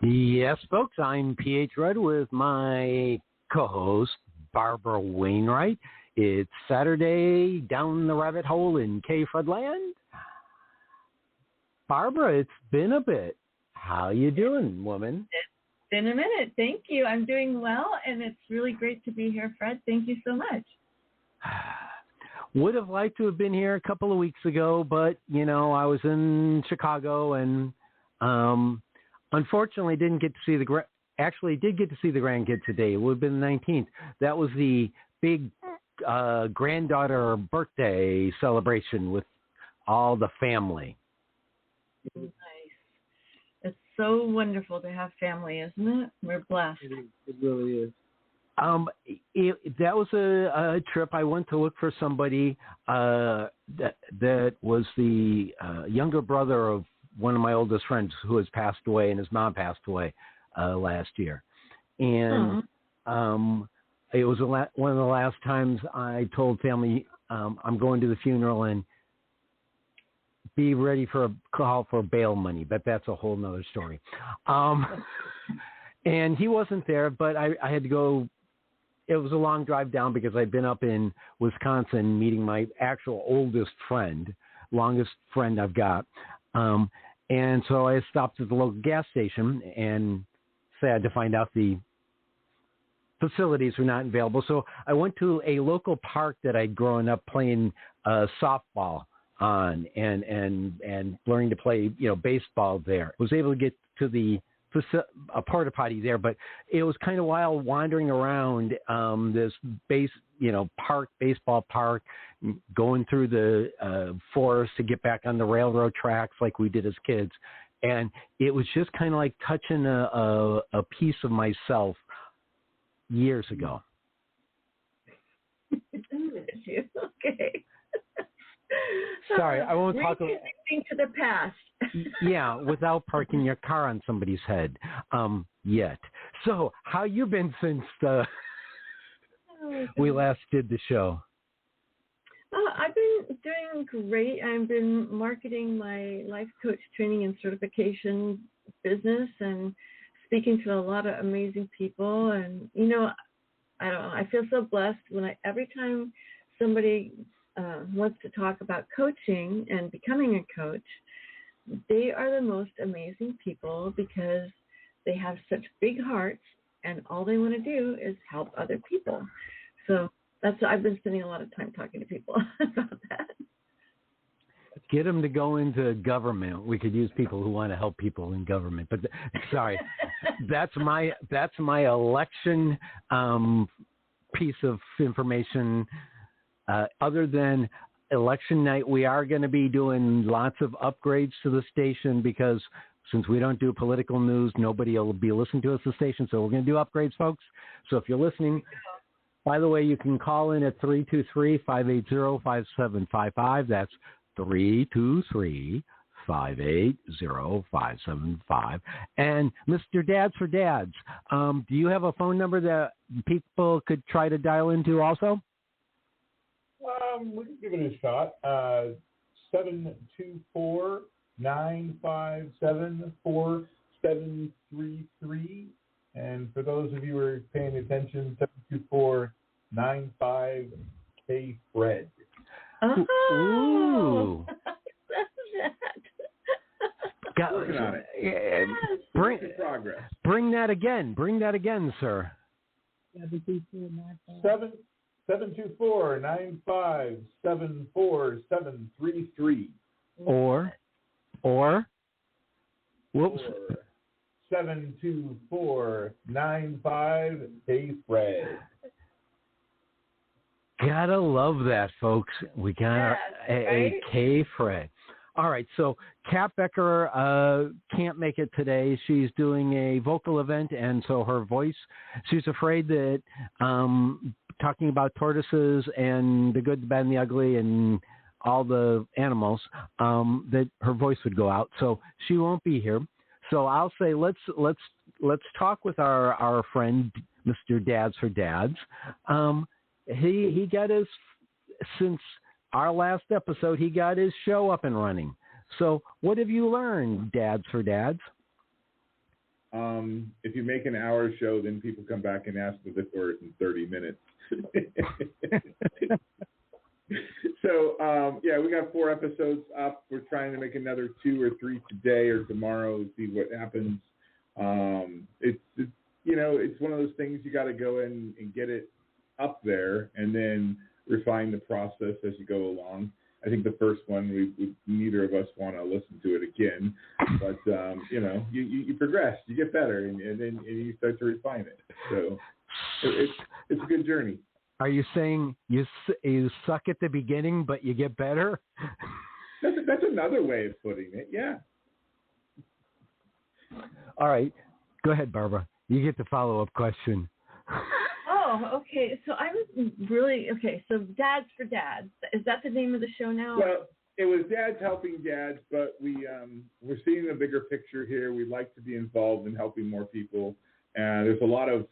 Yes, folks, I'm KPHRED with my co-host, Barbara Wainwright. It's Saturday down the rabbit hole in KPHRED land. Barbara, it's been a bit. How you doing, woman? It's been a minute. Thank you. I'm doing well, and it's really great to be here, Phred. Thank you so much. Would have liked to have been here a couple of weeks ago, but, you know, I was in Chicago and unfortunately didn't get to see actually did get to see the grandkids today. It would have been the 19th. That was the big granddaughter birthday celebration with all the family. Nice. It's so wonderful to have family, isn't it? We're blessed. It really is. That was a trip. I went to look for somebody that was the younger brother of one of my oldest friends who has passed away, and his mom passed away last year. And it was one of the last times I told family I'm going to the funeral and be ready for a call for bail money, but that's a whole nother story. And he wasn't there, but I had to go. It was a long drive down because I'd been up in Wisconsin meeting my actual oldest friend, longest friend I've got. And so I stopped at the local gas station and sad to find out the facilities were not available. So I went to a local park that I'd grown up playing softball on and learning to play, baseball there. I was able to get to a porta potty there, but it was kind of wild wandering around this baseball park, going through the forest to get back on the railroad tracks like we did as kids. And it was just kind of like touching a piece of myself years ago. Okay. Sorry, I won't talk about to the past. Yeah, without parking your car on somebody's head yet. So, how you been since we last did the show? I've been doing great. I've been marketing my life coach training and certification business and speaking to a lot of amazing people. And, I don't know, I feel so blessed when every time somebody wants to talk about coaching and becoming a coach, they are the most amazing people because they have such big hearts and all they want to do is help other people. So I've been spending a lot of time talking to people about that. Get them to go into government. We could use people who want to help people in government. But sorry, that's my election piece of information. Other than election night, we are going to be doing lots of upgrades to the station because since we don't do political news, nobody will be listening to us at the station. So we're going to do upgrades, folks. So if you're listening, by the way, you can call in at 323-580-5755. That's 323-580-575. And Mr. Dads for Dads, do you have a phone number that people could try to dial into also? We can give it a shot. 724-957-4733. And for those of you who are paying attention, 724-95-KPHRED. Ooh. Working on it. Bring that again. Bring that again, sir. 724-957-4733. Or whoops. 724-95-KPHRED. Gotta love that, folks. We got a KPHRED. All right, so Kat Becker can't make it today. She's doing a vocal event, and so her voice, she's afraid that talking about tortoises and the good, the bad, and the ugly and all the animals, that her voice would go out. So she won't be here. So I'll say let's talk with our friend, Mr. Dads for Dads. He got his, since our last episode, he got his show up and running. So what have you learned, Dads for Dads? if you make an hour show, then people come back and ask for it in 30 minutes. So, we got 4 episodes up. We're trying to make another 2 or 3 today or tomorrow, see what happens. It's one of those things you got to go in and get it up there and then refine the process as you go along. I think the first one, we neither of us want to listen to it again, but you progress, you get better, and then you start to refine it. So it's a good journey. Are you saying you suck at the beginning, but you get better? That's another way of putting it. Yeah. All right, go ahead, Barbara. You get the follow-up question. Oh, okay. So I was really so Dads for Dads. Is that the name of the show now? Well, it was Dads Helping Dads, but we're seeing a bigger picture here. We'd like to be involved in helping more people. And there's a lot of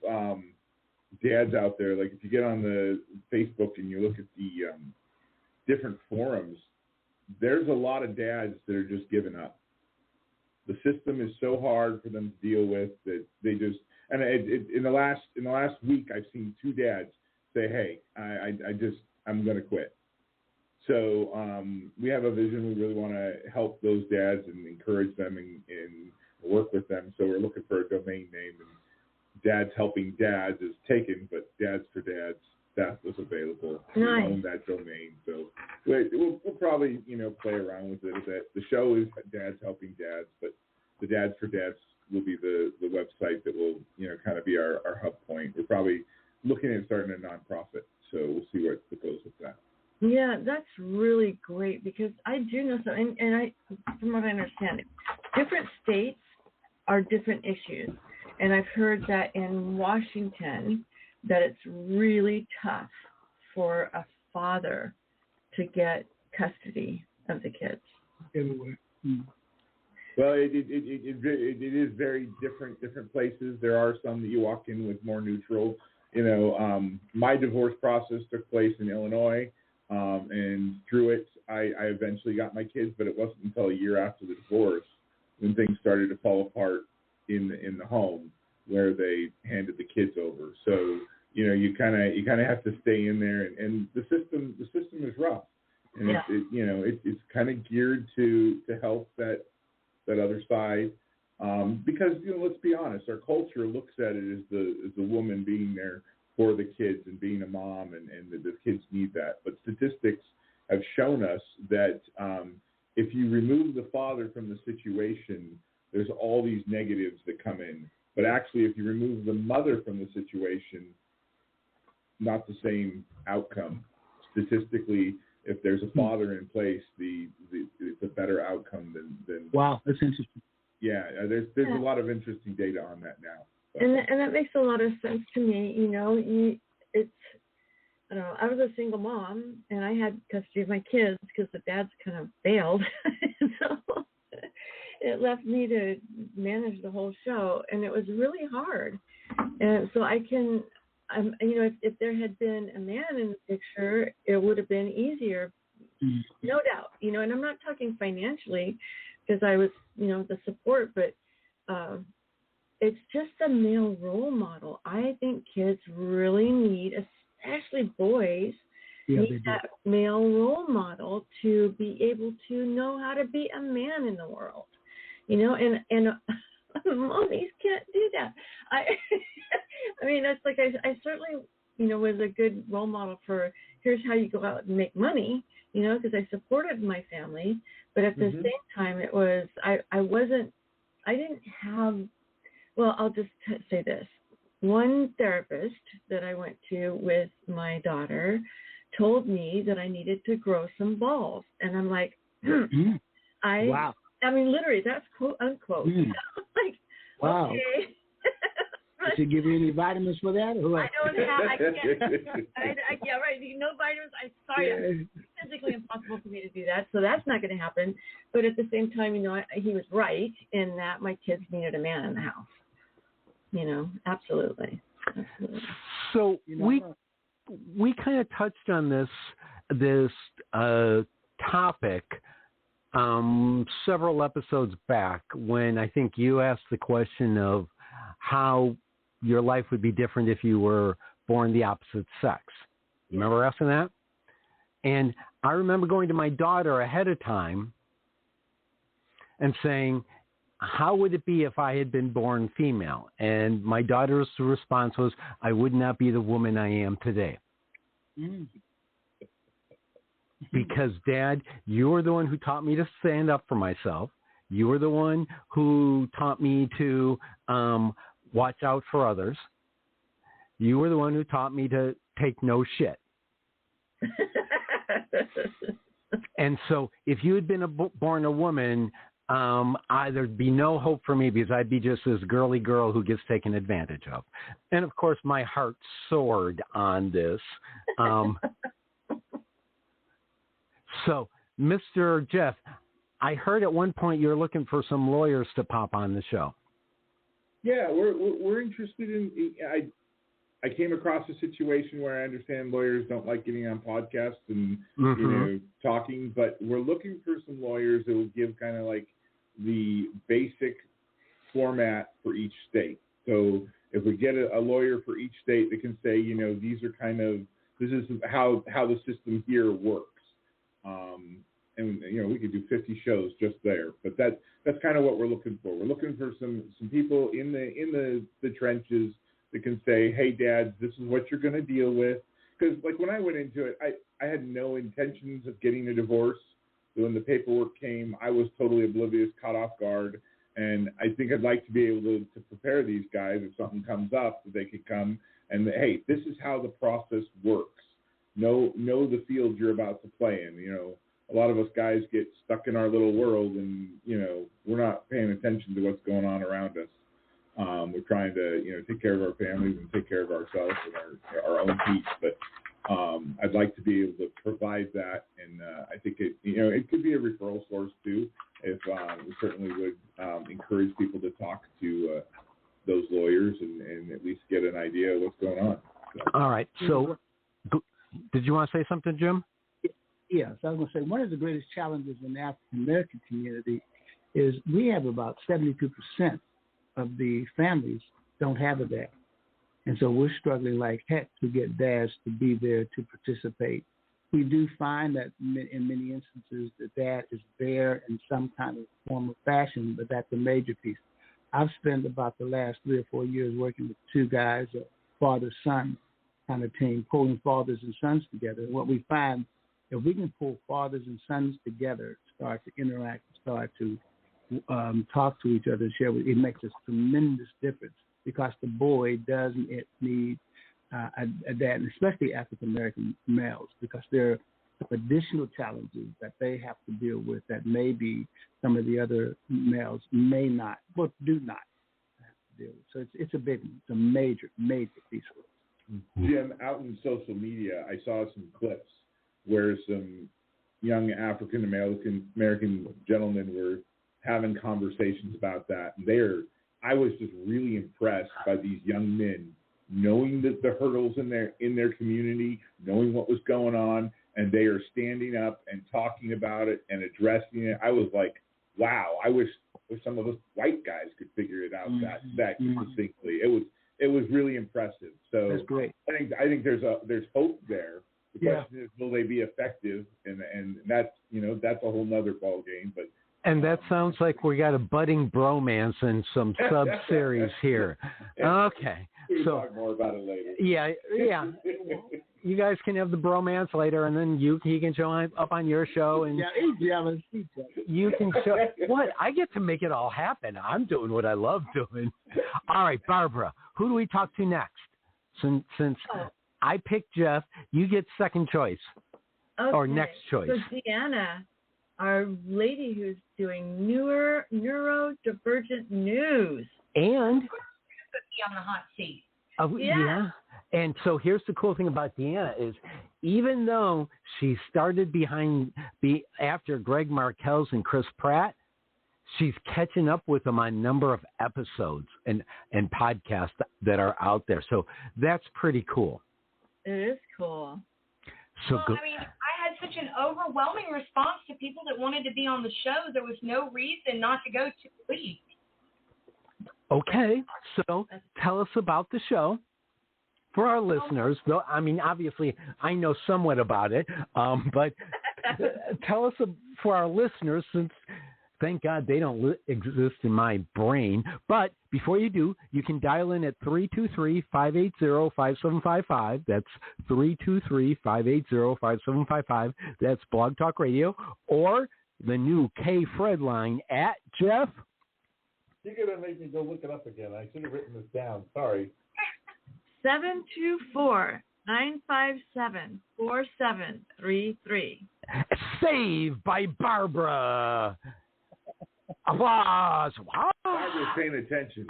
dads out there. Like if you get on the Facebook and you look at the different forums, there's a lot of dads that are just giving up. The system is so hard for them to deal with that they just. And in the last week, I've seen 2 dads say, "Hey, I'm going to quit." So we have a vision. We really want to help those dads and encourage them and work with them. So we're looking for a domain name. And Dads Helping Dads is taken, but Dads for Dads, that was available. Nice. We own that domain. So we'll probably play around with it a bit. The show is Dads Helping Dads, but the Dads for Dads will be the website that will kind of be our hub point. We're probably looking at starting a nonprofit, so we'll see what goes with that. Yeah, that's really great because I do know so, and I, from what I understand, different states are different issues, and I've heard that in Washington that it's really tough for a father to get custody of the kids. Well, it is very different places. There are some that you walk in with more neutral. My divorce process took place in Illinois, and through it, I eventually got my kids, but it wasn't until a year after the divorce when things started to fall apart in the home where they handed the kids over. So you kind of have to stay in there, and the system is rough, and it's kind of geared to help that other side, because let's be honest, our culture looks at it as the woman being there for the kids and being a mom, and the kids need that. But statistics have shown us that if you remove the father from the situation, there's all these negatives that come in. But actually, if you remove the mother from the situation, not the same outcome. Statistically, if there's a father in place, it's a better outcome than. Wow, that's interesting. Yeah, there's a lot of interesting data on that now. But. And that makes a lot of sense to me. I don't know. I was a single mom, and I had custody of my kids because the dads kind of bailed, so it left me to manage the whole show, and it was really hard. And so I can. If there had been a man in the picture, it would have been easier, no doubt. And I'm not talking financially because I was, the support, but it's just a male role model. I think kids really need, especially boys, need that male role model to be able to know how to be a man in the world, and mommies can't do that. I mean, that's like I certainly, was a good role model for here's how you go out and make money, because I supported my family. But at the same time, it was, I didn't have, well, I'll just say this. One therapist that I went to with my daughter told me that I needed to grow some balls. And I'm like, wow. I mean, literally, that's quote unquote. Like, wow. Okay. Did she give you any vitamins for that? Or what? I don't have. I can't. Yeah, right. No vitamins. I'm sorry. It's physically impossible for me to do that, so that's not going to happen. But at the same time, he was right in that my kids needed a man in the house. Absolutely. So we kind of touched on this topic several episodes back when I think you asked the question of how your life would be different if you were born the opposite sex. Remember asking that? And I remember going to my daughter ahead of time and saying, how would it be if I had been born female? And my daughter's response was, I would not be the woman I am today. Because, Dad, you were the one who taught me to stand up for myself. You were the one who taught me to watch out for others. You were the one who taught me to take no shit. And so if you had been born a woman, there'd be no hope for me because I'd be just this girly girl who gets taken advantage of. And, of course, my heart soared on this. So, Mr. Jeff, I heard at one point you're looking for some lawyers to pop on the show. Yeah, we're interested in. I came across a situation where I understand lawyers don't like getting on podcasts and talking, but we're looking for some lawyers that will give kind of like the basic format for each state. So if we get a lawyer for each state that can say, these are this is how the system here works. And we could do 50 shows just there, but that's kind of what we're looking for. We're looking for some people in the trenches that can say, hey, Dad, this is what you're going to deal with. Because like when I went into it, I had no intentions of getting a divorce. So when the paperwork came, I was totally oblivious, caught off guard. And I think I'd like to be able to prepare these guys if something comes up, that they could come and, hey, this is how the process works. Know the field you're about to play in. A lot of us guys get stuck in our little world and, we're not paying attention to what's going on around us. We're trying to, take care of our families and take care of ourselves and our own peace. But I'd like to be able to provide that. And I think it could be a referral source too. If we certainly would encourage people to talk to those lawyers and at least get an idea of what's going on. So. All right. So did you want to say something, Jim? Yes, I was going to say one of the greatest challenges in the African American community is we have about 72% of the families don't have a dad. And so we're struggling like heck to get dads to be there to participate. We do find that in many instances the dad is there in some kind of form or fashion, but that's a major piece. I've spent about the last 3 or 4 years working with 2 guys, a father-son kind of team, pulling fathers and sons together. And what we find, if we can pull fathers and sons together, start to interact, start to talk to each other and share, it makes a tremendous difference because the boy doesn't need a dad, and especially African-American males, because there are additional challenges that they have to deal with that maybe some of the other males may not, or do not have to deal with. So it's a big one. It's a major, major piece of it. Jim, out in social media, I saw some clips where some young African-American gentlemen were having conversations about that. And I was just really impressed by these young men knowing that the hurdles in their community, knowing what was going on, and they are standing up and talking about it and addressing it. I was like, wow, I wish some of us white guys could figure it out that distinctly. It was really impressive. So that's great. I think there's hope there. The question is, will they be effective? And that's that's a whole nother ball game. But and that sounds like we got a budding bromance and some sub-series here. Okay. We'll so talk more about it later. Yeah. You guys can have the bromance later, and then he can show up on your show, and you can show what I get to make it all happen. I'm doing what I love doing. All right, Barbara, who do we talk to next? Since I picked Jeff, you get second choice or next choice. So Deanna, our lady who's doing neurodivergent news, and be on the hot seat. Yeah. And so here's the cool thing about Deanna is even though she started after Greg Markel's and Chris Pratt, she's catching up with them on a number of episodes and podcasts that are out there. So that's pretty cool. It is cool. So I mean, I had such an overwhelming response to people that wanted to be on the show. There was no reason not to go 2 weeks. Okay, so tell us about the show for our listeners. Though, I mean, obviously, I know somewhat about it, but tell us for our listeners, since thank God they don't exist in my brain. But before you do, you can dial in at 323-580-5755. That's 323-580-5755. That's Blog Talk Radio. Or the new KPHRED line at Jeff. You're going to make me go look it up again. I should have written this down. Sorry. 724-957-4733. Saved by Barbara. Applause. Wow. Barbara's paying attention.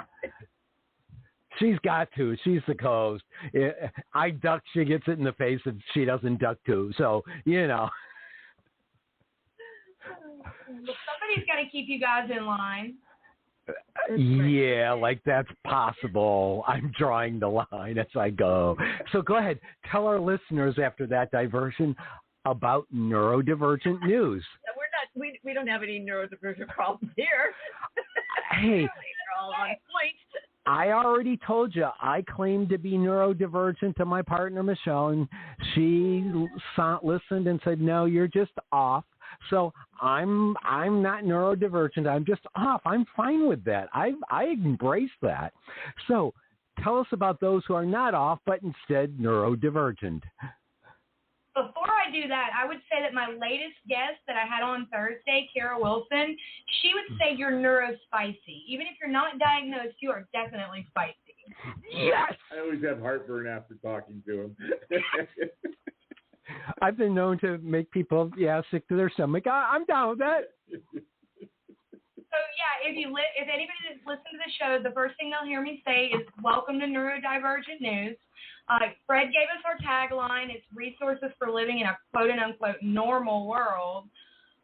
She's got to. She's the co-host. I duck, she gets it in the face, and she doesn't duck too. So, you know. Well, somebody's got to keep you guys in line. Yeah, like that's possible. I'm drawing the line as I go. So go ahead. Tell our listeners after that diversion about neurodivergent news. We're not. We don't have any neurodivergent problems here. Hey, they're all on point. I already told you I claim to be neurodivergent to my partner Michelle, and she listened and said, "No, you're just off." So I'm not neurodivergent. I'm just off. I'm fine with that. I embrace that. So tell us about those who are not off, but instead neurodivergent. Before I do that, I would say that my latest guest that I had on Thursday, Kara Wilson, she would say you're neurospicy. Even if you're not diagnosed, you are definitely spicy. Yes! I always have heartburn after talking to him. I've been known to make people, sick to their stomach. I'm down with that. So, yeah, if anybody that's listened to the show, the first thing they'll hear me say is, welcome to Neurodivergent News. Phred gave us our tagline. It's resources for living in a quote-unquote normal world.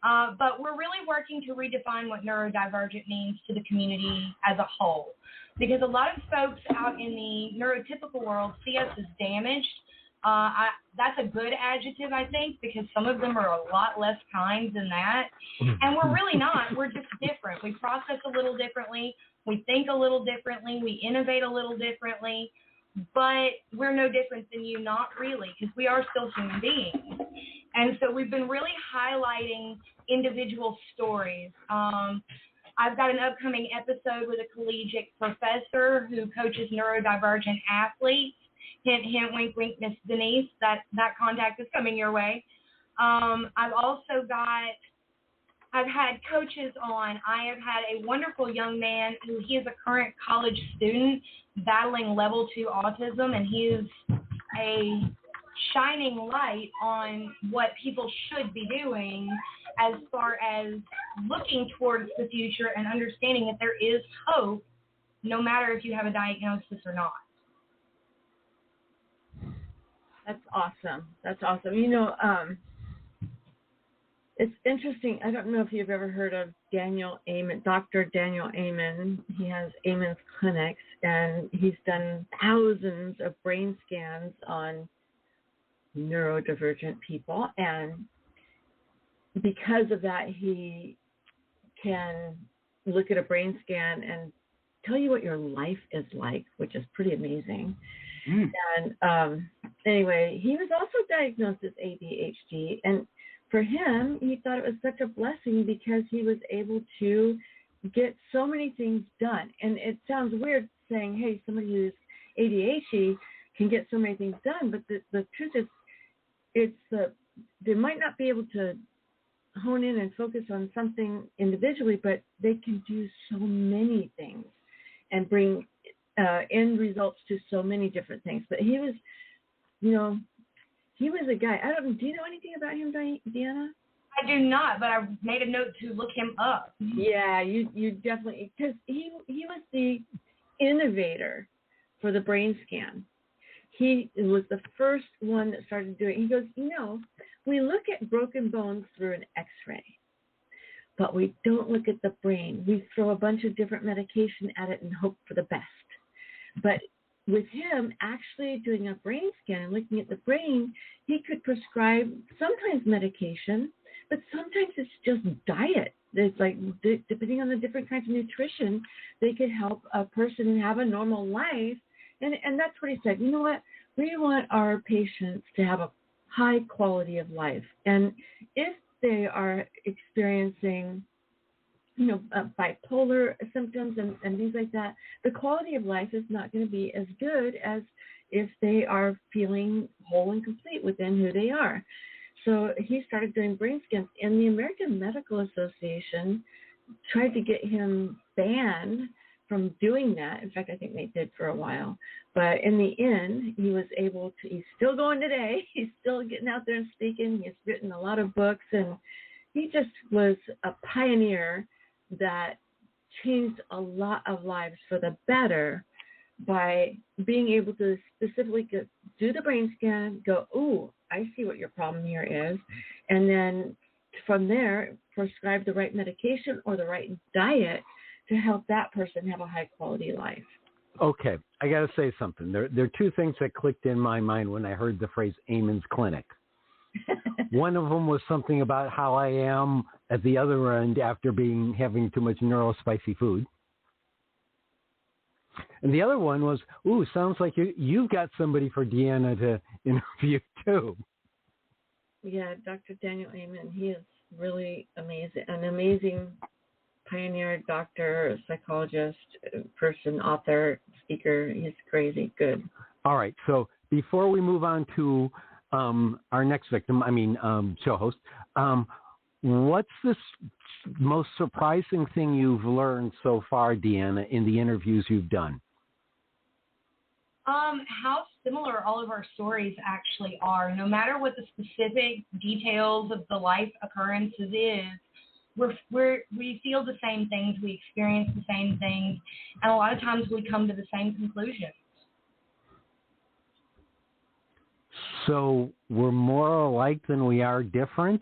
But we're really working to redefine what neurodivergent means to the community as a whole. Because a lot of folks out in the neurotypical world see us as damaged. That's a good adjective, I think, because some of them are a lot less kind than that. And we're really not. We're just different. We process a little differently. We think a little differently. We innovate a little differently. But we're no different than you, not really, because we are still human beings. And so we've been really highlighting individual stories. I've got an upcoming episode with a collegiate professor who coaches neurodivergent athletes. Hint, hint, wink, wink, Miss Denise. That contact is coming your way. I've had coaches on. I have had a wonderful young man who he is a current college student battling level 2 autism, and he is a shining light on what people should be doing as far as looking towards the future and understanding that there is hope no matter if you have a diagnosis or not. That's awesome. That's awesome. You know, it's interesting. I don't know if you've ever heard of Daniel Amen, Dr. Daniel Amen. He has Amen's clinics, and he's done thousands of brain scans on neurodivergent people. And because of that, he can look at a brain scan and tell you what your life is like, which is pretty amazing. And anyway, he was also diagnosed as ADHD, and for him, he thought it was such a blessing because he was able to get so many things done. And it sounds weird saying, hey, somebody who's ADHD can get so many things done, but the truth is, they might not be able to hone in and focus on something individually, but they can do so many things and bring end results to so many different things. But he was, he was a guy. Do you know anything about him, Deanna? I do not, but I made a note to look him up. Yeah, you definitely, because he was the innovator for the brain scan. He was the first one that started doing it. He goes, we look at broken bones through an X-ray, but we don't look at the brain. We throw a bunch of different medication at it and hope for the best. But with him actually doing a brain scan and looking at the brain, he could prescribe sometimes medication, but sometimes it's just diet. It's like, depending on the different kinds of nutrition, they could help a person have a normal life. And that's what he said. You know what? We want our patients to have a high quality of life. And if they are experiencing, bipolar symptoms and things like that, the quality of life is not going to be as good as if they are feeling whole and complete within who they are. So he started doing brain scans, and the American Medical Association tried to get him banned from doing that. In fact, I think they did for a while. But in the end, he was able to, he's still going today. He's still getting out there and speaking. He's written a lot of books, and he just was a pioneer that changed a lot of lives for the better by being able to specifically do the brain scan, go, ooh, I see what your problem here is, and then from there prescribe the right medication or the right diet to help that person have a high-quality life. Okay, I got to say something. There are two things that clicked in my mind when I heard the phrase Amon's Clinic. One of them was something about how I am at the other end after having too much neurospicy food. And the other one was, ooh, sounds like you've got somebody for Deanna to interview too. Yeah, Dr. Daniel Amen, he is really amazing, an amazing pioneer, doctor, psychologist, person, author, speaker. He's crazy good. All right, so before we move on to our next victim, show host, what's the most surprising thing you've learned so far, Deanna, in the interviews you've done? How similar all of our stories actually are. No matter what the specific details of the life occurrences is, we feel the same things, we experience the same things, and a lot of times we come to the same conclusions. So we're more alike than we are different?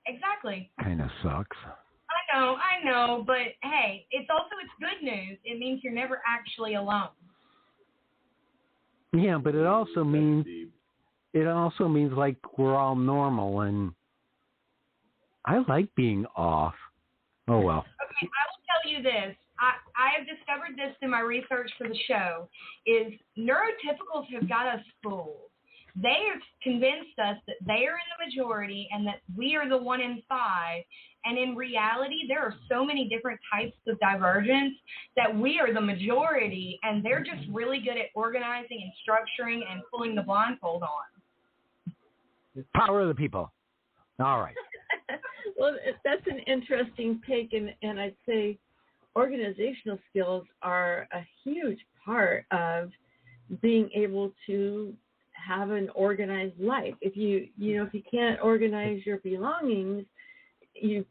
Exactly. Kind of sucks. I know, but hey, it's good news. It means you're never actually alone. Yeah, but it also means like we're all normal, and I like being off. Oh well. Okay, I will tell you this. I have discovered this in my research for the show, is neurotypicals have got us fooled. They have convinced us that they are in the majority and that we are the 1 in 5. And in reality, there are so many different types of divergence that we are the majority, and they're just really good at organizing and structuring and pulling the blindfold on. Power of the people. All right. Well, that's an interesting take, and I'd say organizational skills are a huge part of being able to have an organized life. If you can't organize your belongings, you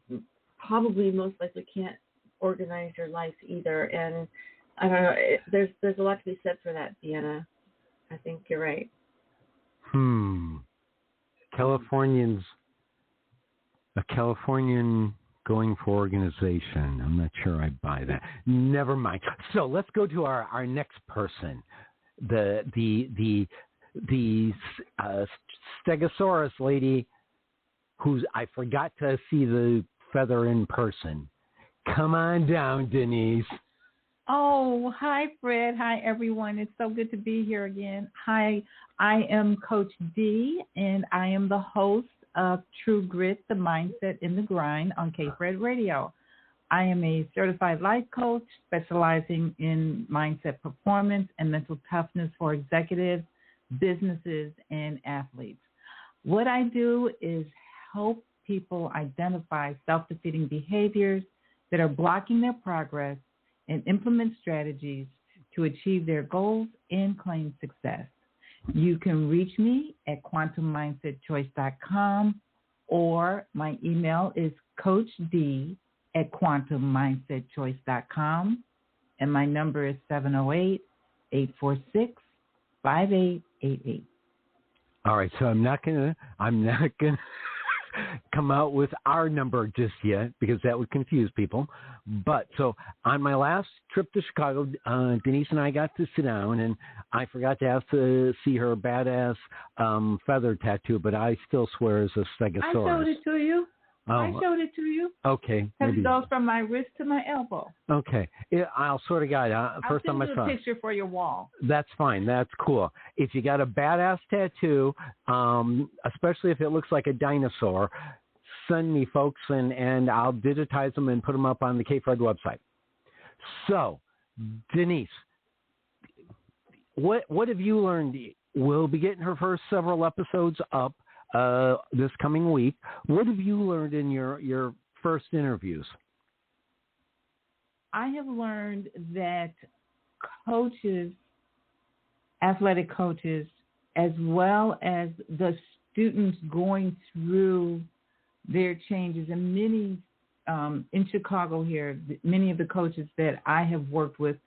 probably most likely can't organize your life either. And I don't know, there's a lot to be said for that, Deanna. I think you're right. A Californian going for organization. I'm not sure I buy that. Never mind. So let's go to our next person. The Stegosaurus lady, I forgot to see the feather in person. Come on down, Denise. Oh, hi, Phred. Hi, everyone. It's so good to be here again. Hi, I am Coach D, and I am the host of True Grit, the Mindset in the Grind on KPHRED Radio. I am a certified life coach specializing in mindset performance and mental toughness for executives, businesses, and athletes. What I do is help people identify self-defeating behaviors that are blocking their progress and implement strategies to achieve their goals and claim success. You can reach me at quantummindsetchoice.com, or my email is coachd@quantummindsetchoice.com, and my number is 708-846-5888. All right, so I'm not gonna come out with our number just yet because that would confuse people. But so on my last trip to Chicago, Denise and I got to sit down, and I forgot to ask to see her badass feather tattoo, but I still swear it's a stegosaurus. I showed it to you. Oh, I showed it to you. Okay. It goes from my wrist to my elbow. Okay. I'll sort of guide. First I'll time I send saw you a picture for your wall. That's fine. That's cool. If you got a badass tattoo, especially if it looks like a dinosaur, send me, folks, and I'll digitize them and put them up on the KPHRED website. So, Denise, what have you learned? We'll be getting her first several episodes up this coming week. What have you learned in your first interviews? I have learned that coaches, athletic coaches, as well as the students going through their changes, and many in Chicago here, many of the coaches that I have worked with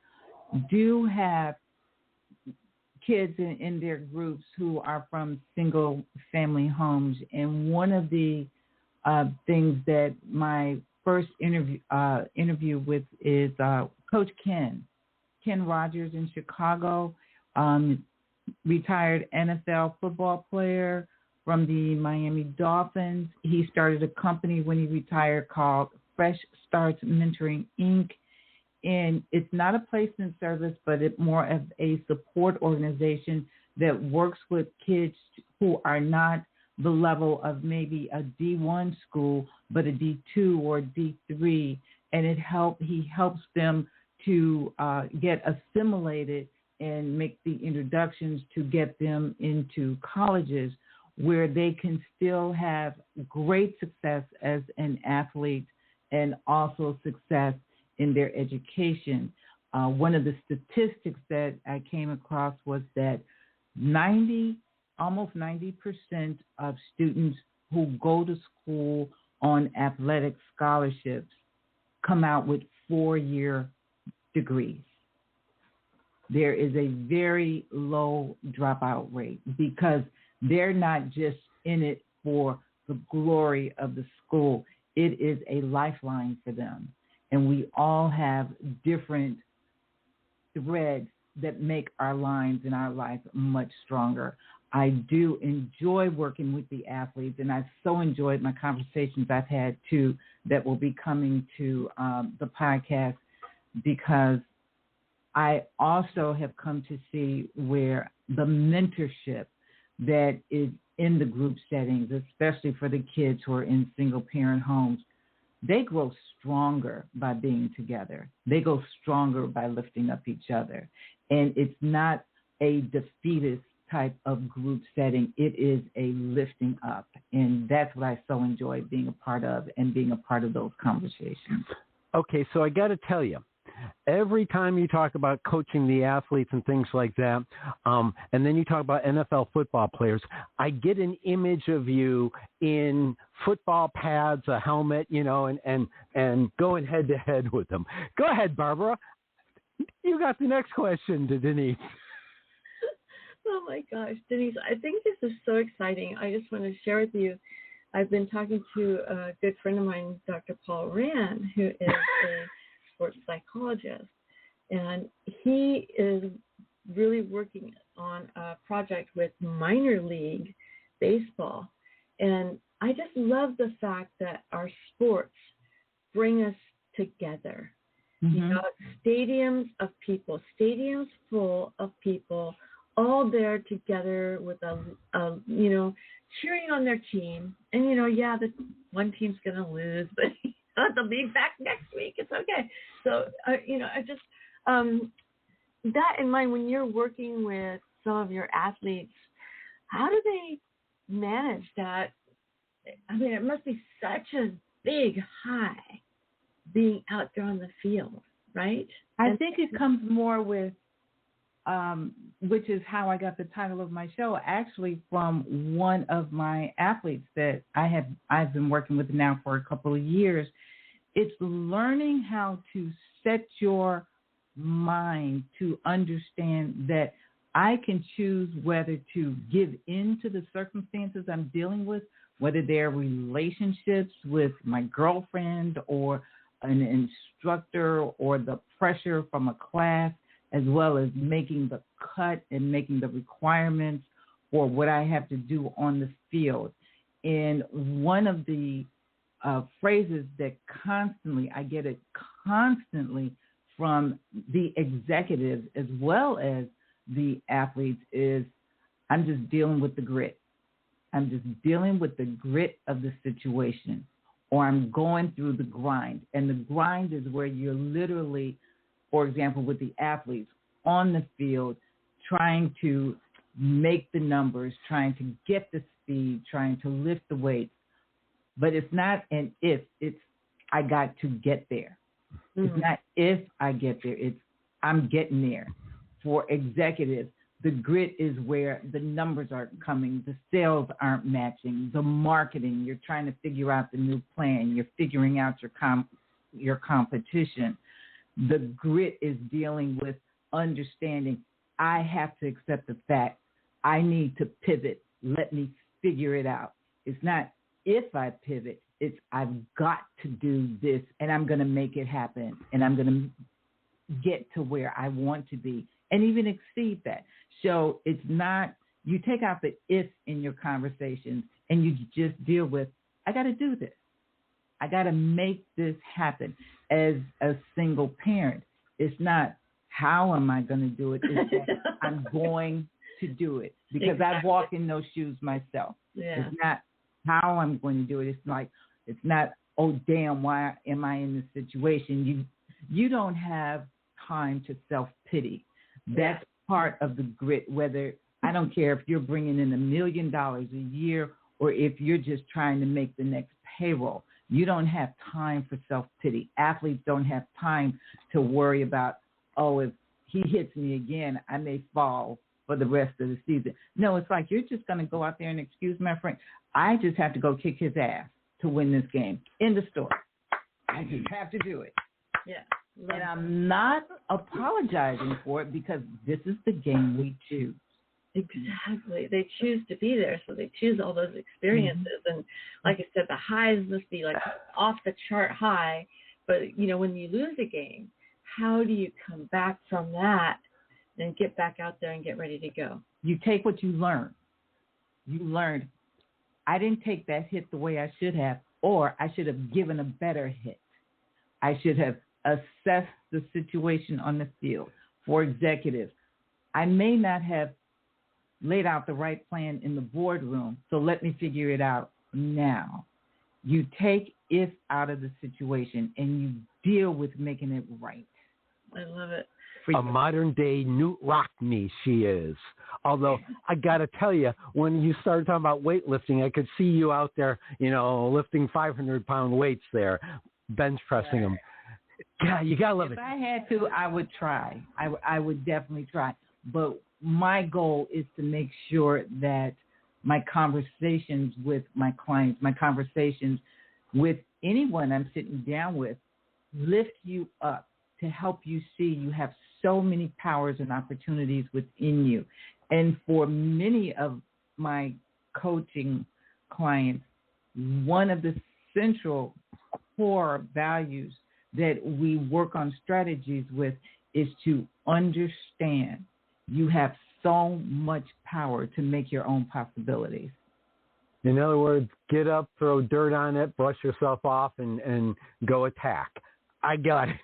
do have kids in their groups who are from single family homes. And one of the things that my first interview with is Coach Ken Rogers in Chicago, retired NFL football player from the Miami Dolphins. He started a company when he retired called Fresh Starts Mentoring, Inc. And it's not a placement service, but it's more of a support organization that works with kids who are not the level of maybe a D1 school, but a D2 or D3. And he helps them to get assimilated and make the introductions to get them into colleges where they can still have great success as an athlete and also success in their education. One of the statistics that I came across was that almost 90% of students who go to school on athletic scholarships come out with 4-year degrees. There is a very low dropout rate because they're not just in it for the glory of the school. It is a lifeline for them. And we all have different threads that make our lines in our life much stronger. I do enjoy working with the athletes, and I've so enjoyed my conversations I've had too that will be coming to the podcast, because I also have come to see where the mentorship that is in the group settings, especially for the kids who are in single-parent homes, they grow stronger by being together. They go stronger by lifting up each other. And it's not a defeatist type of group setting. It is a lifting up. And that's what I so enjoy being a part of and being a part of those conversations. Okay, so I got to tell you, every time you talk about coaching the athletes and things like that, and then you talk about NFL football players, I get an image of you in football pads, a helmet, and going head to head with them. Go ahead, Barbara. You got the next question to Denise. Oh my gosh, Denise, I think this is so exciting. I just want to share with you, I've been talking to a good friend of mine, Dr. Paul Rand, who is a sports psychologist, and he is really working on a project with minor league baseball. And I just love the fact that our sports bring us together. Mm-hmm. Stadiums of people, stadiums full of people, all there together with cheering on their team. And the one team's gonna lose, but they'll be back next week. It's okay. So I just that in mind, when you're working with some of your athletes, how do they manage that? I mean, it must be such a big high being out there on the field, right? I think it comes more with, which is how I got the title of my show, actually from one of my athletes that I've been working with now for a couple of years. It's learning how to set your mind to understand that I can choose whether to give in to the circumstances I'm dealing with whether they're relationships with my girlfriend or an instructor or the pressure from a class, as well as making the cut and making the requirements for what I have to do on the field. And one of the phrases that I get it constantly from the executives as well as the athletes is, I'm just dealing with the grit. I'm just dealing with the grit of the situation, or I'm going through the grind. And the grind is where you're literally, for example, with the athletes on the field, trying to make the numbers, trying to get the speed, trying to lift the weights. But it's not an if, it's I got to get there. Mm-hmm. It's not if I get there, it's I'm getting there. For executives, the grit is where the numbers aren't coming, the sales aren't matching, the marketing, you're trying to figure out the new plan, you're figuring out your competition. The grit is dealing with understanding I have to accept the fact I need to pivot. Let me figure it out. It's not if I pivot, it's I've got to do this, and I'm going to make it happen, and I'm going to get to where I want to be and even exceed that. So it's not, you take out the if in your conversations and you just deal with, I got to do this. I got to make this happen. As a single parent, it's not how am I going to do it, it's that I'm going to do it because exactly. I walk in those shoes myself. Yeah. It's not how I'm going to do it. It's like, it's not, oh, damn, why am I in this situation? You don't have time to self-pity. That's part of the grit, whether, I don't care if you're bringing in $1 million a year or if you're just trying to make the next payroll. You don't have time for self-pity. Athletes don't have time to worry about, oh, if he hits me again, I may fall for the rest of the season. No, it's like you're just going to go out there and excuse my friend. I just have to go kick his ass to win this game. End of story. I just have to do it. Yeah. And I'm not apologizing for it because this is the game we choose. Exactly. They choose to be there, so they choose all those experiences. Mm-hmm. And like I said, the highs must be like off the chart high. But, you know, when you lose a game, how do you come back from that and get back out there and get ready to go? You take what you learn. You learned, I didn't take that hit the way I should have, or I should have given a better hit. I should have assessed the situation on the field. For executives, I may not have laid out the right plan in the boardroom, so let me figure it out now. You take if out of the situation and you deal with making it right. I love it. A modern day Newt Rockney she is. Although I got to tell you, when you started talking about weightlifting, I could see you out there, you know, lifting 500-pound weights there, bench pressing them. God, you got to love it. If I had to, I would try. I would definitely try. But my goal is to make sure that my conversations with my clients, my conversations with anyone I'm sitting down with, lift you up to help you see you have so many powers and opportunities within you. And for many of my coaching clients, one of the central core values that we work on strategies with is to understand you have so much power to make your own possibilities. In other words, get up, throw dirt on it, brush yourself off, and go attack. I got it.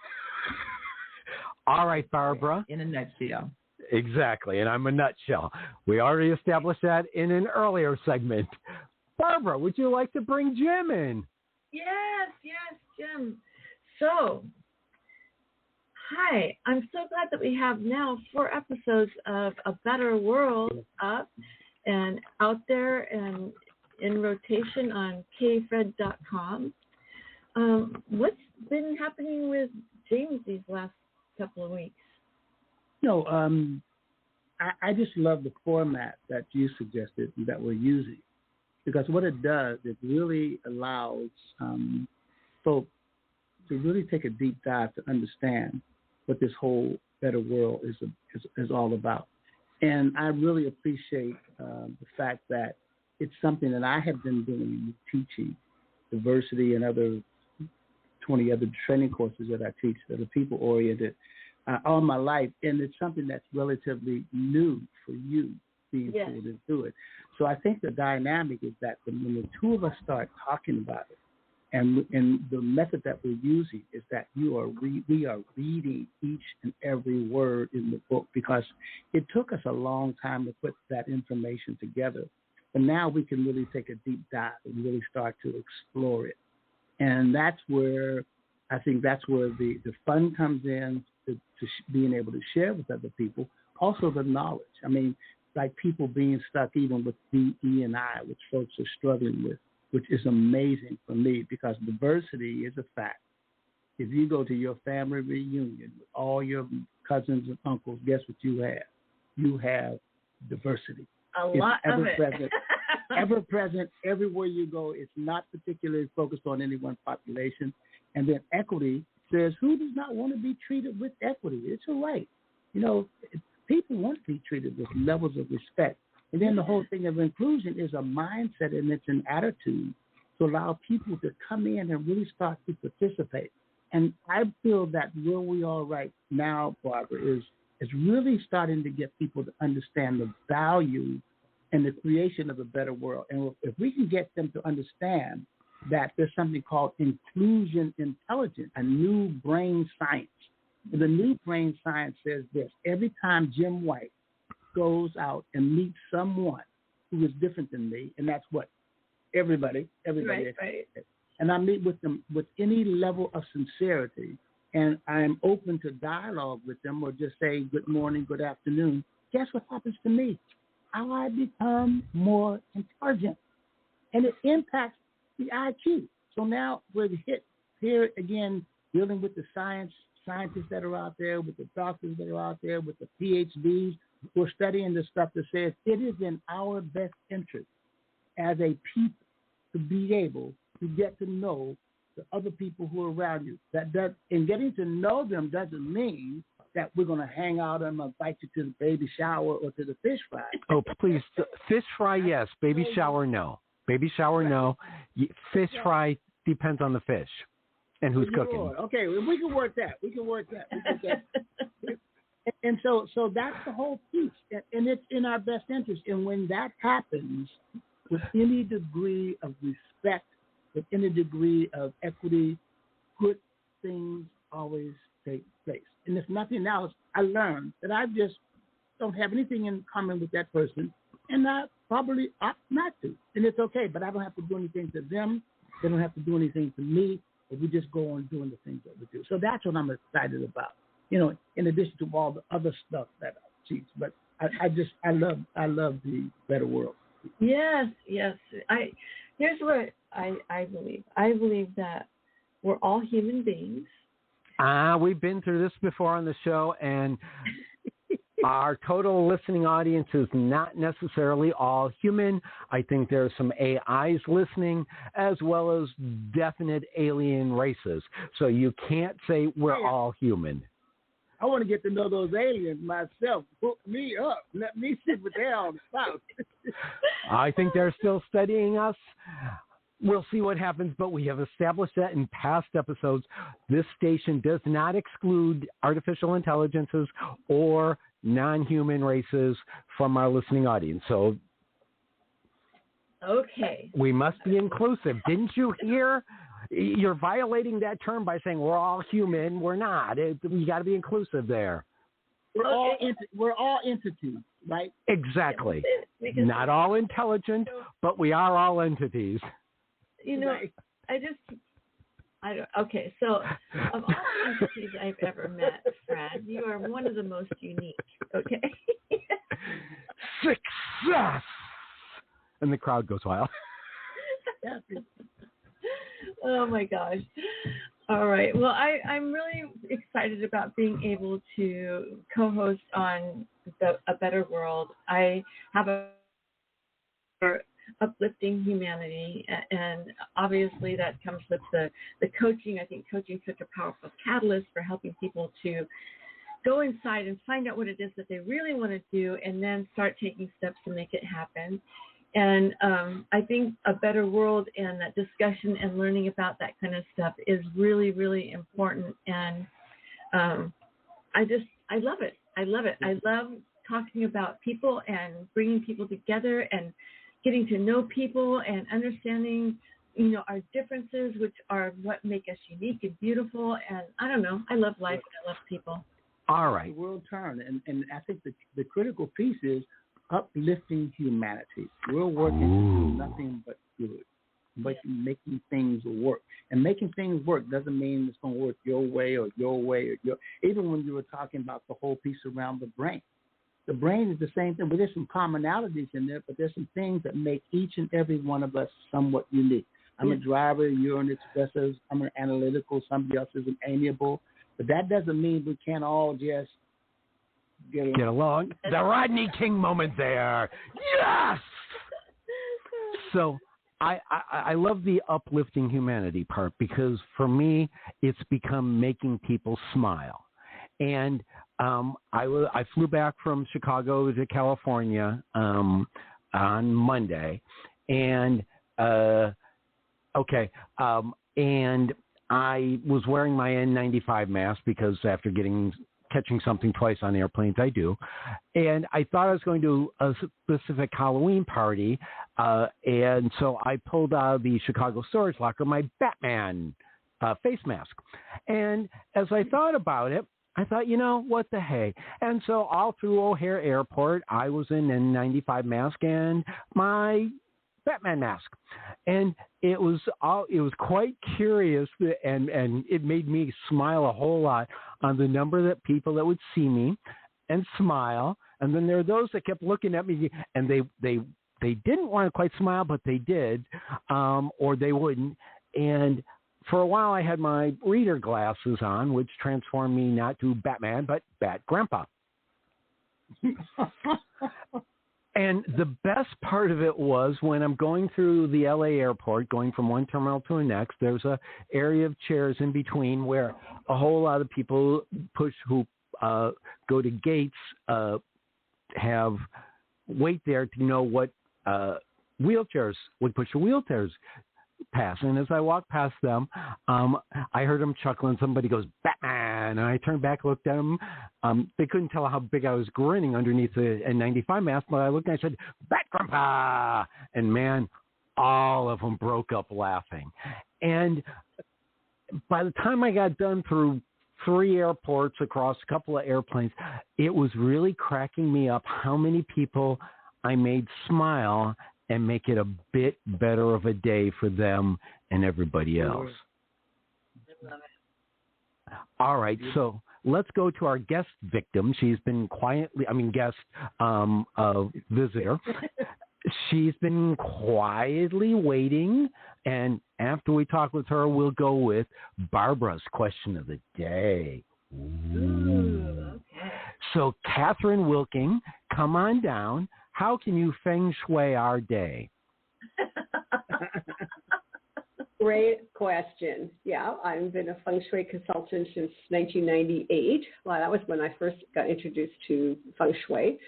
All right, Barbara. In a nutshell. Exactly, and I'm a nutshell. We already established that in an earlier segment. Barbara, would you like to bring Jim in? Yes, Jim. So, hi. I'm so glad that we have now 4 episodes of A Better World up and out there and in rotation on KPHRED.com. What's been happening with James these last couple of weeks? No, I just love the format that you suggested that we're using, because what it does, it really allows folks to really take a deep dive to understand what this whole better world is all about. And I really appreciate the fact that it's something that I have been doing, teaching diversity and other 20 other training courses that I teach that are people-oriented all my life. And it's something that's relatively new for you being pulled into it. So I think the dynamic is that when the two of us start talking about it, and the method that we're using is that we are reading each and every word in the book, because it took us a long time to put that information together. But now we can really take a deep dive and really start to explore it. And that's where I think the fun comes in, to being able to share with other people. Also the knowledge. I mean, like people being stuck even with DE&I, which folks are struggling with, which is amazing for me, because diversity is a fact. If you go to your family reunion with all your cousins and uncles, guess what you have? You have diversity. A lot of it. Present, ever present everywhere you go. It's not particularly focused on any one population. And then equity says, who does not want to be treated with equity? It's a right. You know, people want to be treated with levels of respect. And then the whole thing of inclusion is a mindset, and it's an attitude to allow people to come in and really start to participate. And I feel that where we are right now, Barbara, is really starting to get people to understand the value and the creation of a better world. And if we can get them to understand that there's something called inclusion intelligence, a new brain science. And the new brain science says this: every time Jim White goes out and meets someone who is different than me, and that's what everybody right, is. Right. And I meet with them with any level of sincerity, and I'm open to dialogue with them, or just say good morning, good afternoon. Guess what happens to me? I become more intelligent, and it impacts the IQ. So now we're hit here again, dealing with the scientists that are out there, with the doctors that are out there, with the PhDs. We're studying the stuff that says it is in our best interest as a people to be able to get to know the other people who are around you. And getting to know them doesn't mean that we're going to hang out and invite you to the baby shower or to the fish fry. Oh, please. Fish fry, yes. Baby shower, no. Baby shower, no. Fish fry depends on the fish and who's cooking. Okay, we can work that. And so that's the whole piece. And it's in our best interest. And when that happens, with any degree of respect, with any degree of equity, good things always take place. And if nothing else, I learned that I just don't have anything in common with that person, and I probably ought not to. And it's okay, but I don't have to do anything to them. They don't have to do anything to me. But we just go on doing the things that we do. So that's what I'm excited about, you know, in addition to all the other stuff that I teach. But I love the better world. Yes. Here's what I believe. I believe that we're all human beings. We've been through this before on the show, and our total listening audience is not necessarily all human. I think there are some AIs listening, as well as definite alien races. So you can't say we're all human. I want to get to know those aliens myself. Hook me up. Let me sit with them on the spot. I think they're still studying us. We'll see what happens, but we have established that in past episodes. This station does not exclude artificial intelligences or non-human races from our listening audience. So okay, we must be inclusive. Didn't you hear? You're violating that term by saying we're all human. We're not. We got to be inclusive there. We're all entities, right? Exactly. Not all intelligent, but we are all entities. You know, okay, so of all entities I've ever met, Phred, you are one of the most unique, okay? Success! And the crowd goes wild. Oh, my gosh. All right. Well, I'm really excited about being able to co-host on A Better World. I have uplifting humanity, and obviously that comes with the coaching. I think coaching is such a powerful catalyst for helping people to go inside and find out what it is that they really want to do, and then start taking steps to make it happen. And I think a better world and that discussion and learning about that kind of stuff is really, really important. And I love it. I love it. I love talking about people and bringing people together and getting to know people and understanding, our differences, which are what make us unique and beautiful. And I don't know. I love life. I love people. All right. The world turn, and I think the critical piece is uplifting humanity. We're working to do nothing but good, but making things work. And making things work doesn't mean it's going to work your way or your way or your. Even when you were talking about the whole piece around the brain. The brain is the same thing, but there's some commonalities in there, but there's some things that make each and every one of us somewhat unique. I'm a driver, you're an expressive, I'm an analytical, somebody else is an amiable, but that doesn't mean we can't all just get along. The Rodney King moment there. Yes! So I love the uplifting humanity part because for me, it's become making people smile. And I flew back from Chicago to California on Monday, and and I was wearing my N95 mask because after catching something twice on airplanes, I do, and I thought I was going to a specific Halloween party, and so I pulled out of the Chicago storage locker my Batman face mask, and as I thought about it, I thought, what the hey? And so all through O'Hare Airport, I was in an N95 mask and my Batman mask. And it was quite curious, and it made me smile a whole lot on the number of people that would see me and smile. And then there are those that kept looking at me, and they didn't want to quite smile, but they did, or they wouldn't. And for a while, I had my reader glasses on, which transformed me not to Batman, but Bat Grandpa. And the best part of it was when I'm going through the LA airport, going from one terminal to the next, there's a area of chairs in between where a whole lot of people who go to gates wait there to know what wheelchairs would push the wheelchairs past. And as I walked past them, I heard them chuckling. Somebody goes, Batman! And I turned back, looked at them. They couldn't tell how big I was grinning underneath the N95 mask, but I looked and I said, Bat Grandpa! And man, all of them broke up laughing. And by the time I got done through 3 airports across a couple of airplanes, it was really cracking me up how many people I made smile and make it a bit better of a day for them and everybody else. I love it. All right, so let's go to our guest victim. She's been visitor. She's been quietly waiting, and after we talk with her, we'll go with Barbara's question of the day. Ooh. Okay. So, Catherine Wilking, come on down. How can you feng shui our day? Great question. Yeah, I've been a feng shui consultant since 1998. Well, that was when I first got introduced to feng shui.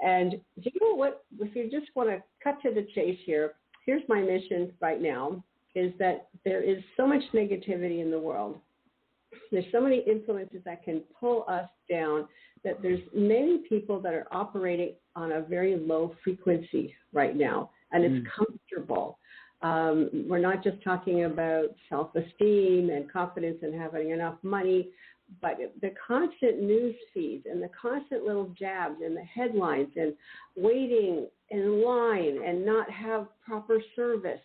And you know what? If you just want to cut to the chase here, here's my mission right now, is that there is so much negativity in the world. There's so many influences that can pull us down, that there's many people that are operating on a very low frequency right now, and it's comfortable. We're not just talking about self-esteem and confidence and having enough money, but the constant news feeds and the constant little jabs and the headlines and waiting in line and not have proper service.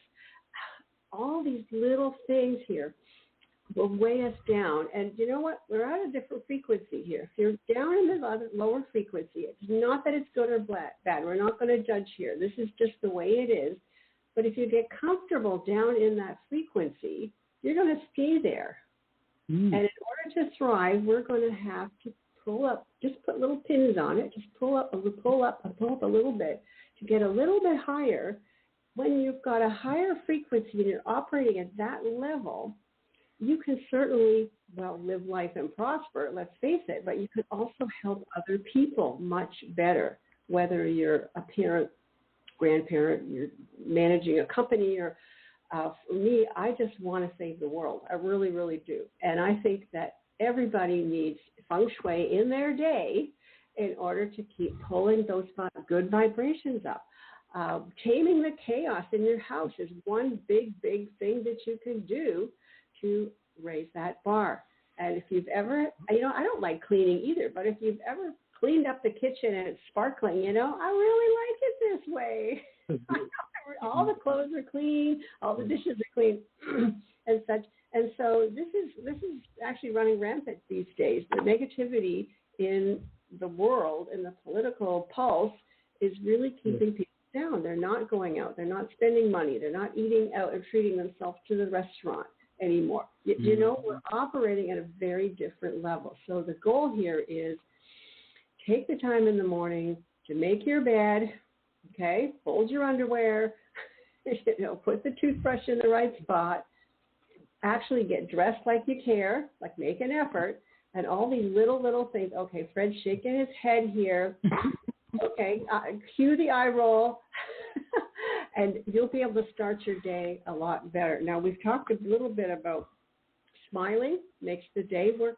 All these little things here will weigh us down. And you know what? We're at a different frequency here. If you're down in the lower frequency, it's not that it's good or bad. We're not going to judge here. This is just the way it is. But if you get comfortable down in that frequency, you're going to stay there. And in order to thrive, we're going to have to pull up, just put little pins on it, just pull up a little bit to get a little bit higher. When you've got a higher frequency and you're operating at that level, you can certainly, live life and prosper, let's face it, but you could also help other people much better, whether you're a parent grandparent, you're managing a company, or for me, I just want to save the world. I really, really do. And I think that everybody needs feng shui in their day in order to keep pulling those good vibrations up. Taming the chaos in your house is one big thing that you can do to raise that bar. And if you've ever, I don't like cleaning either, but if you've ever cleaned up the kitchen and it's sparkling, I really like it this way. All the clothes are clean, all the dishes are clean, and such. And so this is actually running rampant these days. The negativity in the world, in the political pulse, is really keeping people down. They're not going out. They're not spending money. They're not eating out and treating themselves to the restaurant anymore. We're operating at a very different level. So the goal here is take the time in the morning to make your bed, okay? Fold your underwear, put the toothbrush in the right spot, actually get dressed like you care, like make an effort, and all these little things. Okay, Fred's shaking his head here. Okay, cue the eye roll, and you'll be able to start your day a lot better. Now, we've talked a little bit about smiling makes the day work.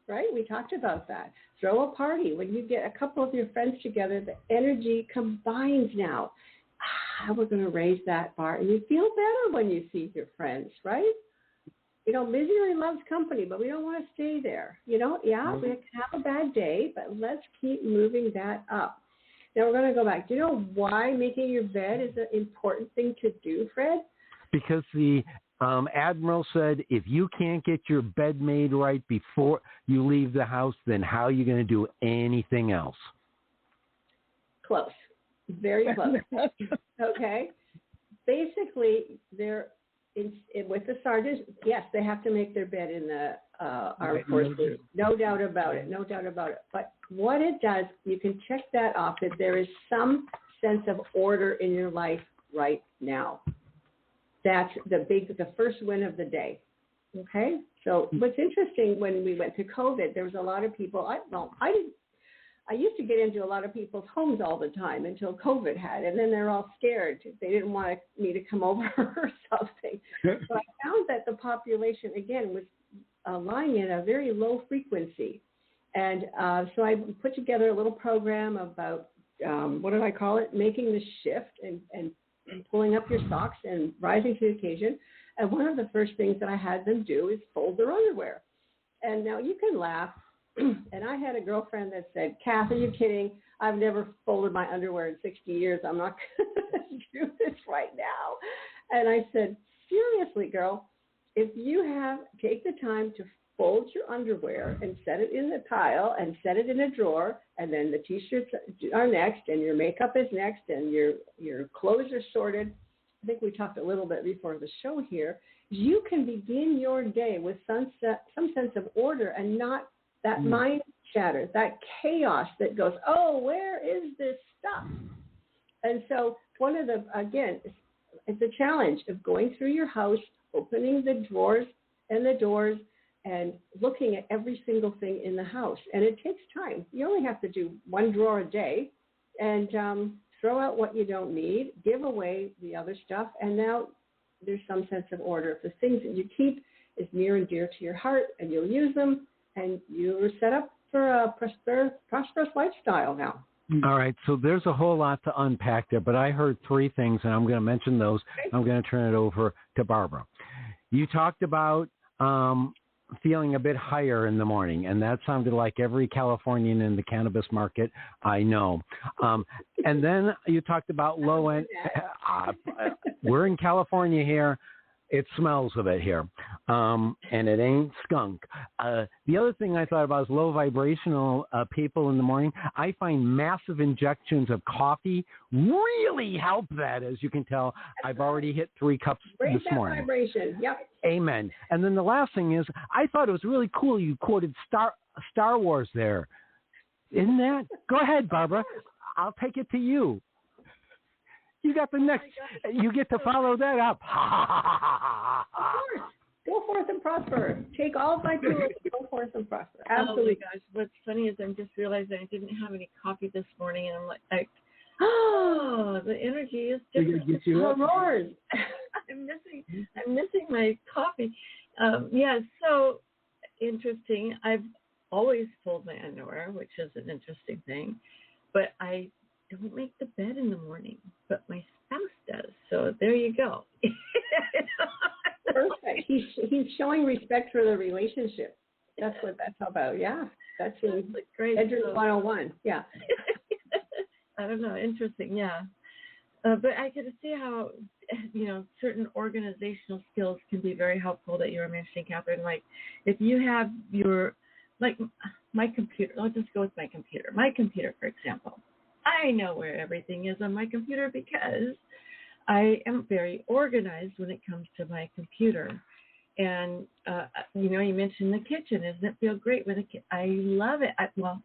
Right? We talked about that. Throw a party. When you get a couple of your friends together, the energy combines now. We're going to raise that bar. And you feel better when you see your friends, right? Misery loves company, but we don't want to stay there. We can have a bad day, but let's keep moving that up. Now we're going to go back. Do you know why making your bed is an important thing to do, Phred? Because the Admiral said, if you can't get your bed made right before you leave the house, then how are you going to do anything else? Close. Very close. Okay. Basically, with the sergeants, yes, they have to make their bed in the armed forces. No doubt about it. But what it does, you can check that off, that there is some sense of order in your life right now. That's the first win of the day. Okay? So what's interesting, when we went to COVID, there was a lot of people, I used to get into a lot of people's homes all the time until COVID had, and then they're all scared. They didn't want me to come over or something. But I found that the population, again, was lying in a very low frequency. And so I put together a little program about, what did I call it? Making the shift and pulling up your socks and rising to the occasion. And one of the first things that I had them do is fold their underwear. And now you can laugh. And I had a girlfriend that said, Kath, are you kidding? I've never folded my underwear in 60 years. I'm not going to do this right now. And I said, seriously, girl, if you take the time to fold your underwear and set it in the pile and set it in a drawer, and then the T-shirts are next, and your makeup is next, and your clothes are sorted. I think we talked a little bit before the show here. You can begin your day with some sense of order and not that mind chatter, that chaos that goes, where is this stuff? And so it's a challenge of going through your house, opening the drawers and the doors, and looking at every single thing in the house. And it takes time. You only have to do one drawer a day, and throw out what you don't need, give away the other stuff, and now there's some sense of order. If the things that you keep is near and dear to your heart, and you'll use them, and you're set up for a prosperous lifestyle now. All right, so there's a whole lot to unpack there, but I heard three things, and I'm going to mention those. Okay. I'm going to turn it over to Barbara. You talked about feeling a bit higher in the morning, and that sounded like every Californian in the cannabis market I know. And then you talked about low end. We're in California here. It smells of it here, and it ain't skunk. The other thing I thought about is low vibrational people in the morning. I find massive injections of coffee really help that, as you can tell. I've already hit 3 cups this morning. Vibration. Yep. Amen. And then the last thing is, I thought it was really cool you quoted Star Wars there. Isn't that? Go ahead, Barbara. I'll take it to you. You got the next. You get to follow that up. Of course. Go forth and prosper. Take all of my tools. Go forth and prosper. Absolutely. Oh my gosh. What's funny is I'm just realizing I didn't have any coffee this morning, and I'm like, Oh, the energy is different. Get you up. Roars. I'm missing my coffee. Yeah, so interesting. I've always fold my underwear, which is an interesting thing, but I don't make the bed in the morning, but my spouse does. So there you go. Perfect. He's showing respect for the relationship. That's what that's about. Yeah, that's great. Bedroom 101. Yeah. I don't know. Interesting. Yeah. But I could see how, certain organizational skills can be very helpful that you were mentioning, Catherine. Like if you have my computer, I'll just go with my computer. My computer, for example, I know where everything is on my computer because I am very organized when it comes to my computer. And, you mentioned the kitchen. Doesn't it feel great with a kitchen? I love it.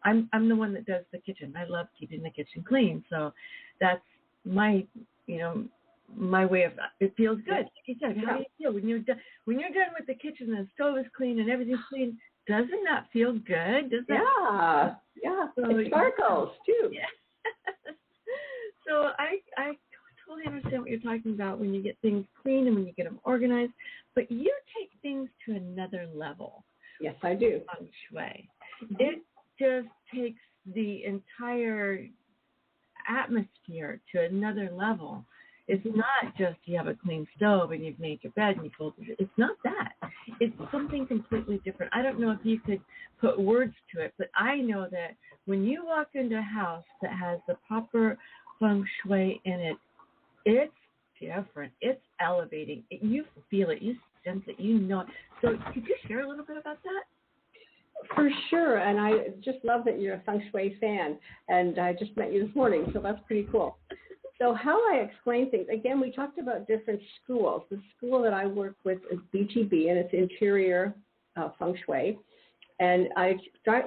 I'm the one that does the kitchen. I love keeping the kitchen clean. So that's my, my way of, it feels good. Like you said, how do you feel when you're done with the kitchen and the stove is clean and everything's clean? Doesn't that feel good? Yeah. So, it sparkles too. Yeah. So I totally understand what you're talking about when you get things clean and when you get them organized, but you take things to another level. Yes, I do. Feng Shui. It just takes the entire atmosphere to another level. It's not just you have a clean stove and you've made your bed and you fold it. It's not that. It's something completely different. I don't know if you could put words to it, but I know that when you walk into a house that has the proper Feng Shui in it, it's different. It's elevating. You feel it. You sense it. You know it. So could you share a little bit about that? For sure. And I just love that you're a Feng Shui fan. And I just met you this morning, so that's pretty cool. So how I explain things, again, we talked about different schools. The school that I work with is BTB, and it's interior Feng Shui. And I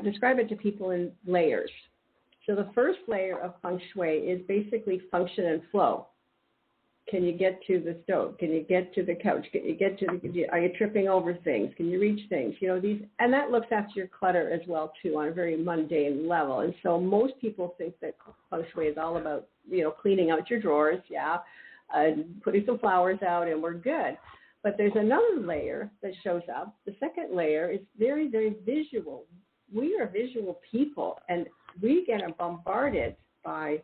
describe it to people in layers. So the first layer of Feng Shui is basically function and flow. Can you get to the stove? Can you get to the couch? Can you get to are you tripping over things? Can you reach things? And that looks after your clutter as well too on a very mundane level. And so most people think that Feng Shui is all about, cleaning out your drawers, putting some flowers out and we're good. But there's another layer that shows up. The second layer is very, very visual. We are visual people and we get bombarded by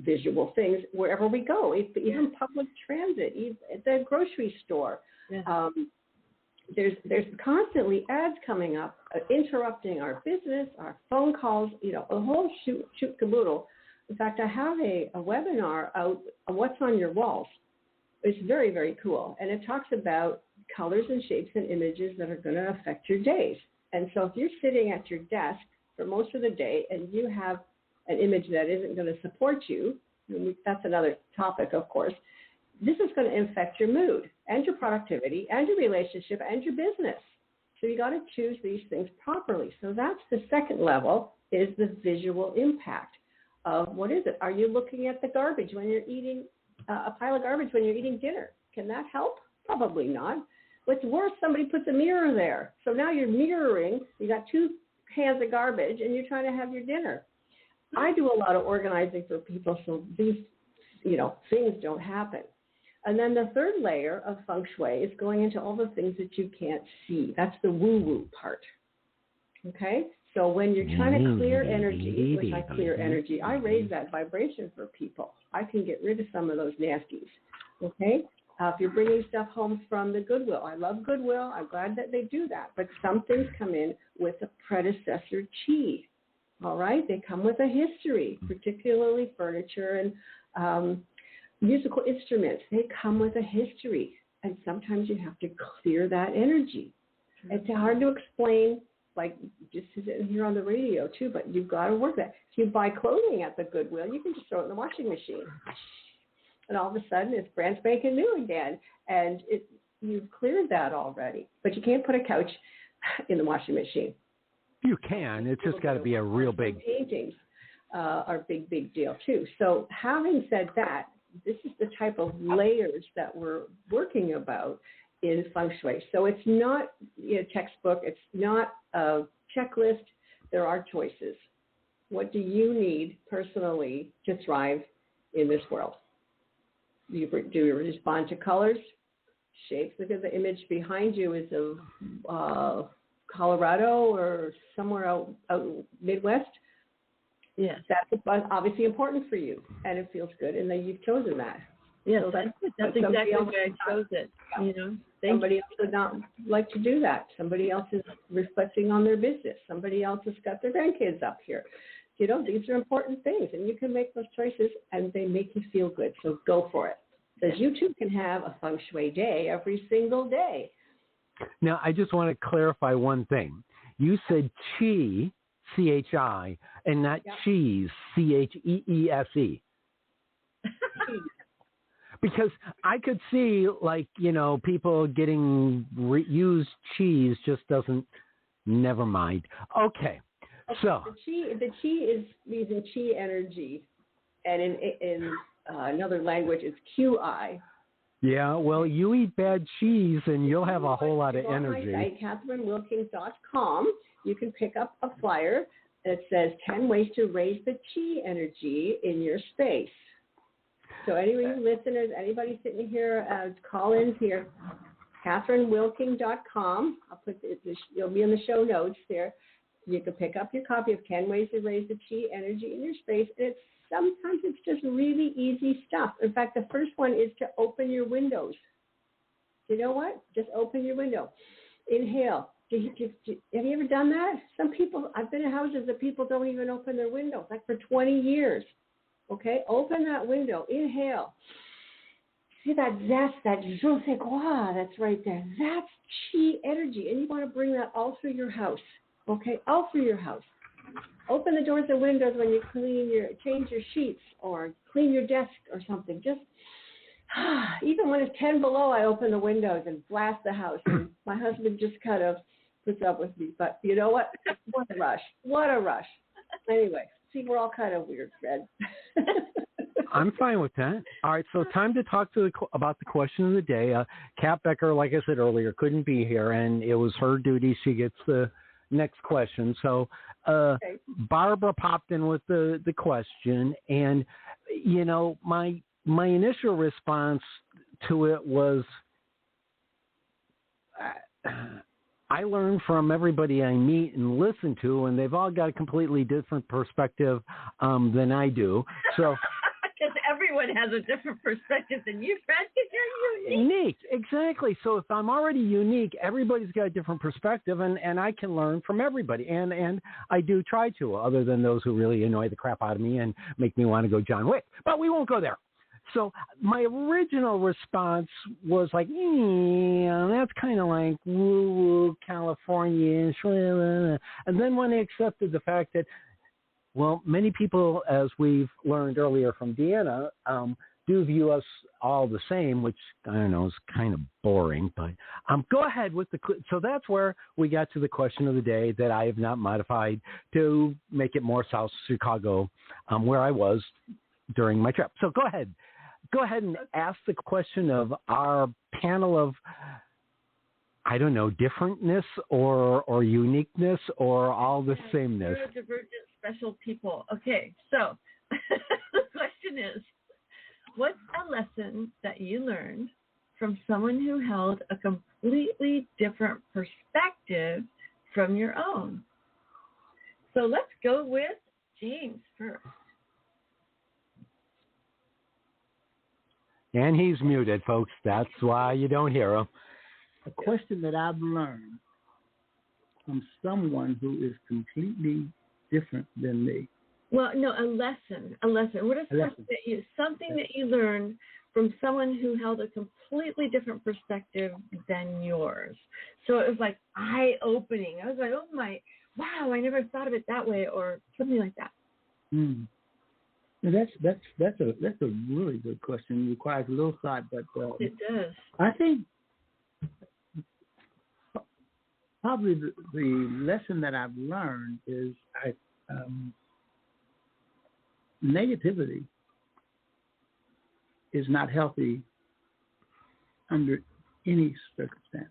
visual things wherever we go, even public transit, even at the grocery store. Yeah. There's constantly ads coming up, interrupting our business, our phone calls, a whole shoot caboodle. In fact, I have a webinar out on what's on your walls. It's very, very cool. And it talks about colors and shapes and images that are going to affect your days. And so if you're sitting at your desk for most of the day and you have an image that isn't going to support you, that's another topic, of course, this is going to affect your mood and your productivity and your relationship and your business. So you got to choose these things properly. So that's the second level, is the visual impact of what is it? Are you looking at the garbage when you're eating, a pile of garbage when you're eating dinner? Can that help? Probably not. What's worse, somebody puts a mirror there. So now you're mirroring, you got two cans of garbage and you're trying to have your dinner. I do a lot of organizing for people so these, things don't happen. And then the third layer of Feng Shui is going into all the things that you can't see. That's the woo-woo part. Okay? So when you're trying to clear energy, which I clear energy, I raise that vibration for people. I can get rid of some of those nasties. Okay? If you're bringing stuff home from the Goodwill, I love Goodwill. I'm glad that they do that. But some things come in with a predecessor chi. All right? They come with a history, particularly furniture and musical instruments. They come with a history. And sometimes you have to clear that energy. It's hard to explain, like just here on the radio too, but you've got to work that. If you buy clothing at the Goodwill, you can just throw it in the washing machine. And all of a sudden it's brand spanking new again. And you've cleared that already. But you can't put a couch in the washing machine. You can. It's just got to be a real big. Paintings are a big deal too. So having said that, this is the type of layers that we're working about in Feng Shui. So it's not a textbook. It's not a checklist. There are choices. What do you need personally to thrive in this world? Do you respond to colors, shapes? Look at the image behind you is of Colorado or somewhere out Midwest. Yes. That's obviously important for you, and it feels good, and then you've chosen that. Yes, So that's exactly why I chose it. You know, somebody else would not like to do that. Somebody else is reflecting on their business. Somebody else has got their grandkids up here. You know, these are important things, and you can make those choices, and they make you feel good. So go for it. Because you too can have a feng shui day every single day. Now, I just want to clarify one thing. You said chi, C-H-I, and not cheese, C-H-E-E-S-E. Because I could see, like, you know, people getting used cheese just doesn't, never mind. Okay. So the chi is using chi energy, and in another language it's QI. Yeah, well, you eat bad cheese and you'll have a whole lot of energy. On my site, KatherineWilkins.com, you can pick up a flyer that says 10 ways to raise the chi energy in your space. So any listeners, anybody sitting here, call in here, KatherineWilkins.com. I'll put you'll be in the show notes there. You can pick up your copy of 10 Ways to Raise the Chi Energy in Your Space. And sometimes it's just really easy stuff. In fact, the first one is to open your windows. You know what? Just open your window. Inhale. Have you ever done that? Some people, I've been in houses that people don't even open their windows, like for 20 years. Okay? Open that window. Inhale. See that zest, that je ne sais quoi that's right there. That's chi energy. And you want to bring that all through your house. Okay, all through your house. Open the doors and windows when you change your sheets or clean your desk or something. Just, even when it's 10 below, I open the windows and blast the house. And my husband just kind of puts up with me. But you know what? What a rush. What a rush. Anyway, see, we're all kind of weird, Phred. I'm fine with that. All right, so time to talk about the question of the day. Kat Becker, like I said earlier, couldn't be here, and it was her duty. She gets the next question. So okay. Barbara popped in with the question, and you know, my initial response to it was I learn from everybody I meet and listen to, and they've all got a completely different perspective than I do. So because everyone has a different perspective than you, Phred, because you're unique. Exactly. So if I'm already unique, everybody's got a different perspective, and I can learn from everybody. And I do try to, other than those who really annoy the crap out of me and make me want to go John Wick. But we won't go there. So my original response was like, that's kind of like woo-woo, California. And then when I accepted the fact that, well, many people, as we've learned earlier from Deanna, do view us all the same, which, I don't know, is kind of boring. But go ahead with so that's where we got to the question of the day that I have not modified to make it more South Chicago, where I was during my trip. So go ahead. Go ahead and ask the question of our panel of, I don't know, differentness or uniqueness or all the sameness. Neurodivergent special people. Okay, so the question is, what's a lesson that you learned from someone who held a completely different perspective from your own? So let's go with James first. And he's muted, folks. That's why you don't hear him. A question that I've learned from someone who is completely different than me. Well, no, a lesson. What is something that you learned from someone who held a completely different perspective than yours? So it was like eye-opening. I was like, oh my, wow, I never thought of it that way, or something like that. That's a really good question. It requires a little thought, but it does. I think probably the lesson that I've learned is negativity is not healthy under any circumstance,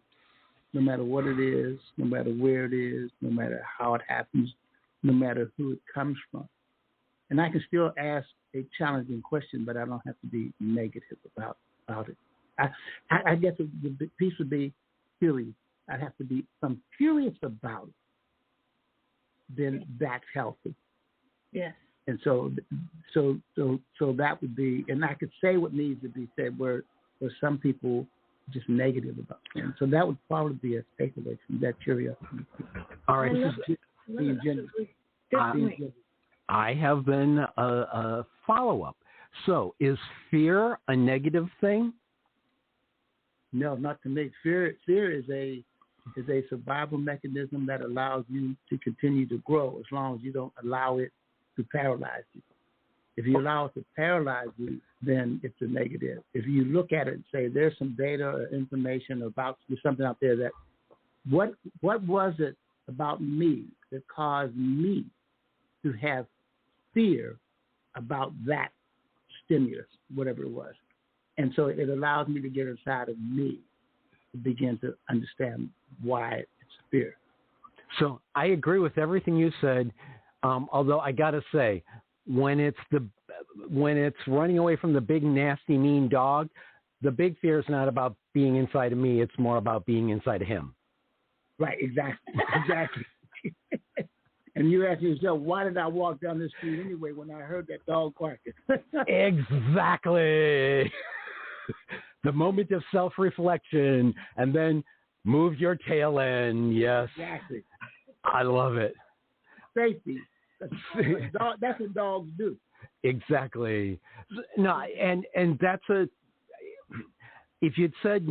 no matter what it is, no matter where it is, no matter how it happens, no matter who it comes from. And I can still ask a challenging question, but I don't have to be negative about it. I guess the piece would be curious. I'd have to be, if I'm curious about it, then that's healthy. Yes. And so that would be, and I could say what needs to be said where some people just negative about things. So that would probably be a takeaway from that curiosity. All right. I have been a follow-up. So is fear a negative thing? No, not to me. Fear is a survival mechanism that allows you to continue to grow as long as you don't allow it to paralyze you. If you allow it to paralyze you, then it's a negative. If you look at it and say there's some data or information about something out there that what was it about me that caused me to have fear about that stimulus, whatever it was. And so it allows me to get inside of me to begin to understand why it's fear. So I agree with everything you said, although I got to say, when it's running away from the big, nasty, mean dog, the big fear is not about being inside of me. It's more about being inside of him. Right, exactly. And you ask yourself, why did I walk down this street anyway when I heard that dog barking? Exactly. The moment of self-reflection, and then move your tail in. Yes. Exactly. I love it. Safety. That's what dogs do. Exactly. No, and that's if you'd said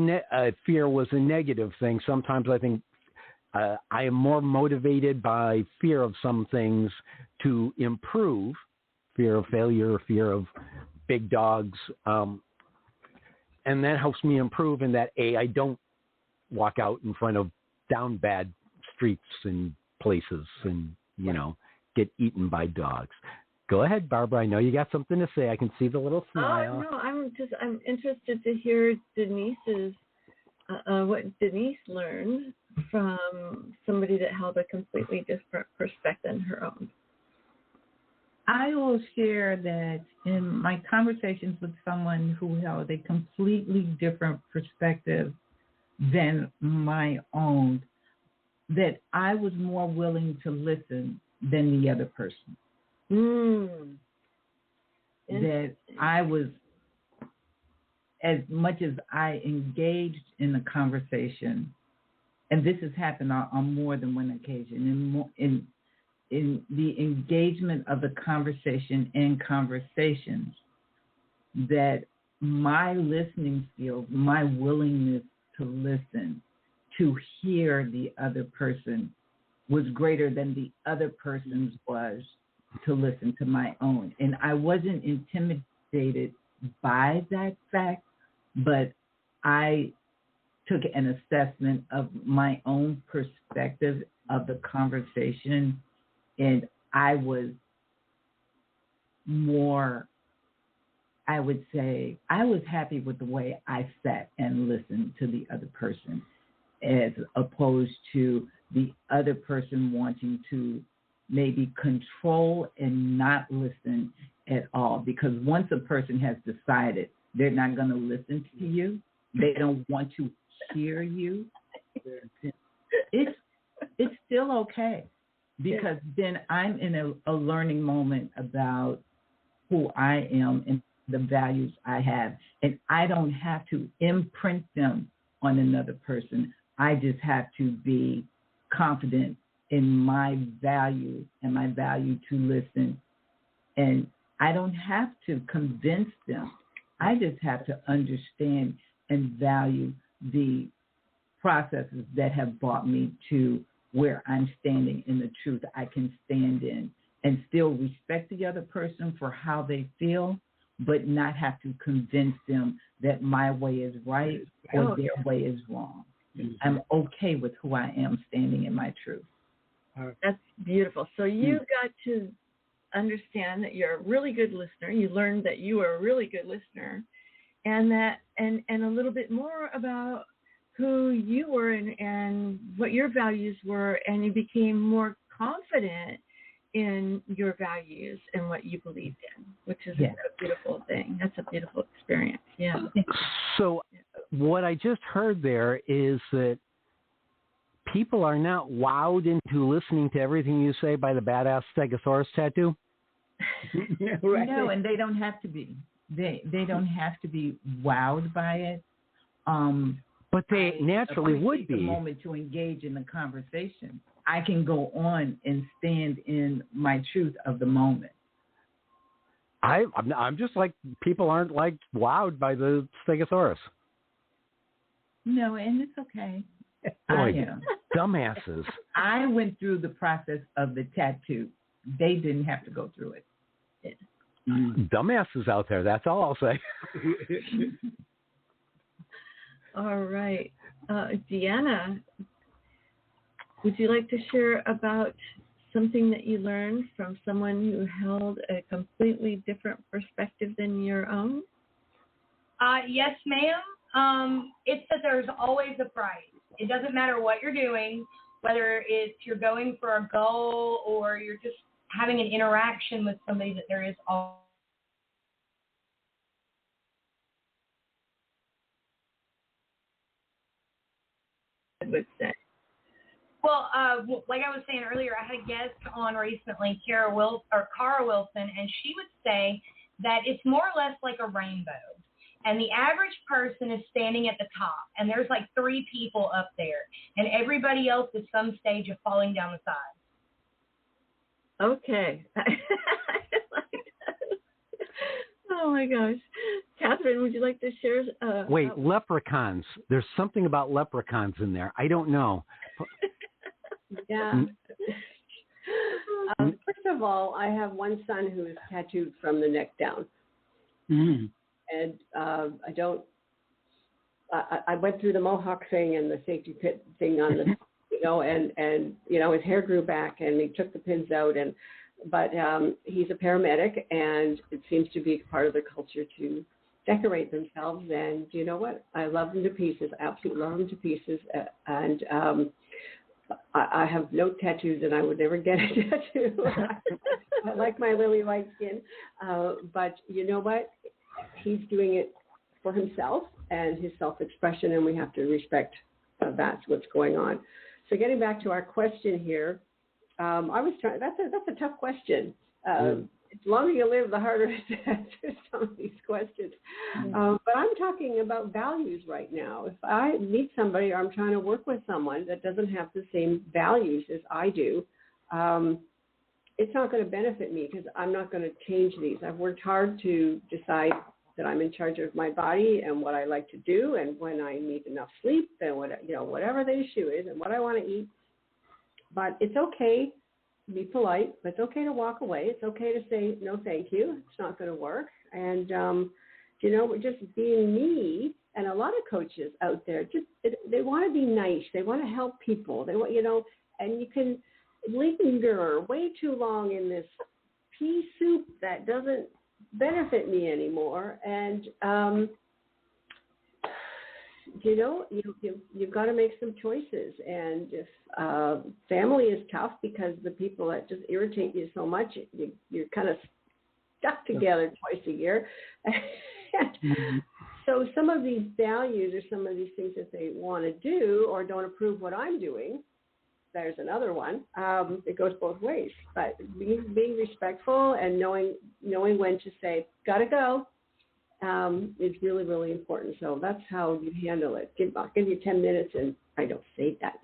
fear was a negative thing, sometimes I think I am more motivated by fear of some things to improve, fear of failure, fear of big dogs, and that helps me improve in that, I don't walk out in front of down bad streets and places and, get eaten by dogs. Go ahead, Barbara. I know you got something to say. I can see the little smile. No, I'm interested to hear Denise's, what Denise learned from somebody that held a completely different perspective than her own. I will share that in my conversations with someone who held a completely different perspective than my own, that I was more willing to listen than the other person. That I was, as much as I engaged in the conversation, and this has happened on more than one occasion, in the engagement of the conversation and conversations, that my listening skills, my willingness to listen, to hear the other person was greater than the other person's was to listen to my own. And I wasn't intimidated by that fact, but I took an assessment of my own perspective of the conversation, and I was more, I would say, I was happy with the way I sat and listened to the other person, as opposed to the other person wanting to maybe control and not listen at all. Because once a person has decided they're not going to listen to you, they don't want to hear you, it's still okay. Because then I'm in a learning moment about who I am and the values I have. And I don't have to imprint them on another person. I just have to be confident in my value and my value to listen. And I don't have to convince them. I just have to understand and value the processes that have brought me to where I'm standing in the truth I can stand in, and still respect the other person for how they feel, but not have to convince them that my way is right or their way is wrong. I'm okay with who I am, standing in my truth. That's beautiful. So you got to understand that you're a really good listener. You learned that you are a really good listener, and that and a little bit more about who you were and what your values were, and you became more confident in your values and what you believed in, which is a beautiful thing. That's a beautiful experience. Yeah. So what I just heard there is that people are not wowed into listening to everything you say by the badass Stegosaurus tattoo. Right. No, and they don't have to be. They don't have to be wowed by it. But they naturally would be. The moment to engage in the conversation, I can go on and stand in my truth of the moment. I'm just like, people aren't like wowed by the Stegosaurus. No, and it's okay. Boy, dumbasses. I went through the process of the tattoo. They didn't have to go through it. Dumbasses out there. That's all I'll say. All right. Deanna, would you like to share about something that you learned from someone who held a completely different perspective than your own? Yes, ma'am. It's that there's always a price. It doesn't matter what you're doing, whether it's you're going for a goal or you're just having an interaction with somebody, that there is always would say. Well, like I was saying earlier, I had a guest on recently, Cara Wilson, and she would say that it's more or less like a rainbow. And the average person is standing at the top, and there's like 3 people up there, and everybody else is some stage of falling down the side. Okay. I like that. Oh my gosh. Catherine, would you like to share? Wait, leprechauns. There's something about leprechauns in there. I don't know. Yeah. First of all, I have one son who is tattooed from the neck down. Mm-hmm. And I went through the Mohawk thing and the safety pit thing on the, and his hair grew back and he took the pins out, but he's a paramedic, and it seems to be part of their culture to decorate themselves. And you know what? I love them to pieces. I absolutely love them to pieces. And I have no tattoos, and I would never get a tattoo. I like my lily white skin. But you know what? He's doing it for himself and his self-expression, and we have to respect that's what's going on. So getting back to our question here, I was trying. That's a tough question. The longer you live, the harder it is to answer some of these questions. But I'm talking about values right now. If I meet somebody, or I'm trying to work with someone that doesn't have the same values as I do, it's not going to benefit me, because I'm not going to change these. I've worked hard to decide that I'm in charge of my body and what I like to do, and when I need enough sleep, and whatever the issue is, and what I want to eat. But it's okay to be polite. But it's okay to walk away. It's okay to say no, thank you. It's not going to work. And just being me. And a lot of coaches out there, they want to be nice. They want to help people. They want, and you can linger way too long in this pea soup that doesn't benefit me anymore. And you've got to make some choices. And if family is tough, because the people that just irritate you so much, you're kind of stuck together twice a year. So some of these values, or some of these things that they want to do or don't approve what I'm doing, there's another one. It goes both ways. But being respectful and knowing when to say, gotta go, is really, really important. So that's how you handle it. I'll give you 10 minutes, and I don't say that.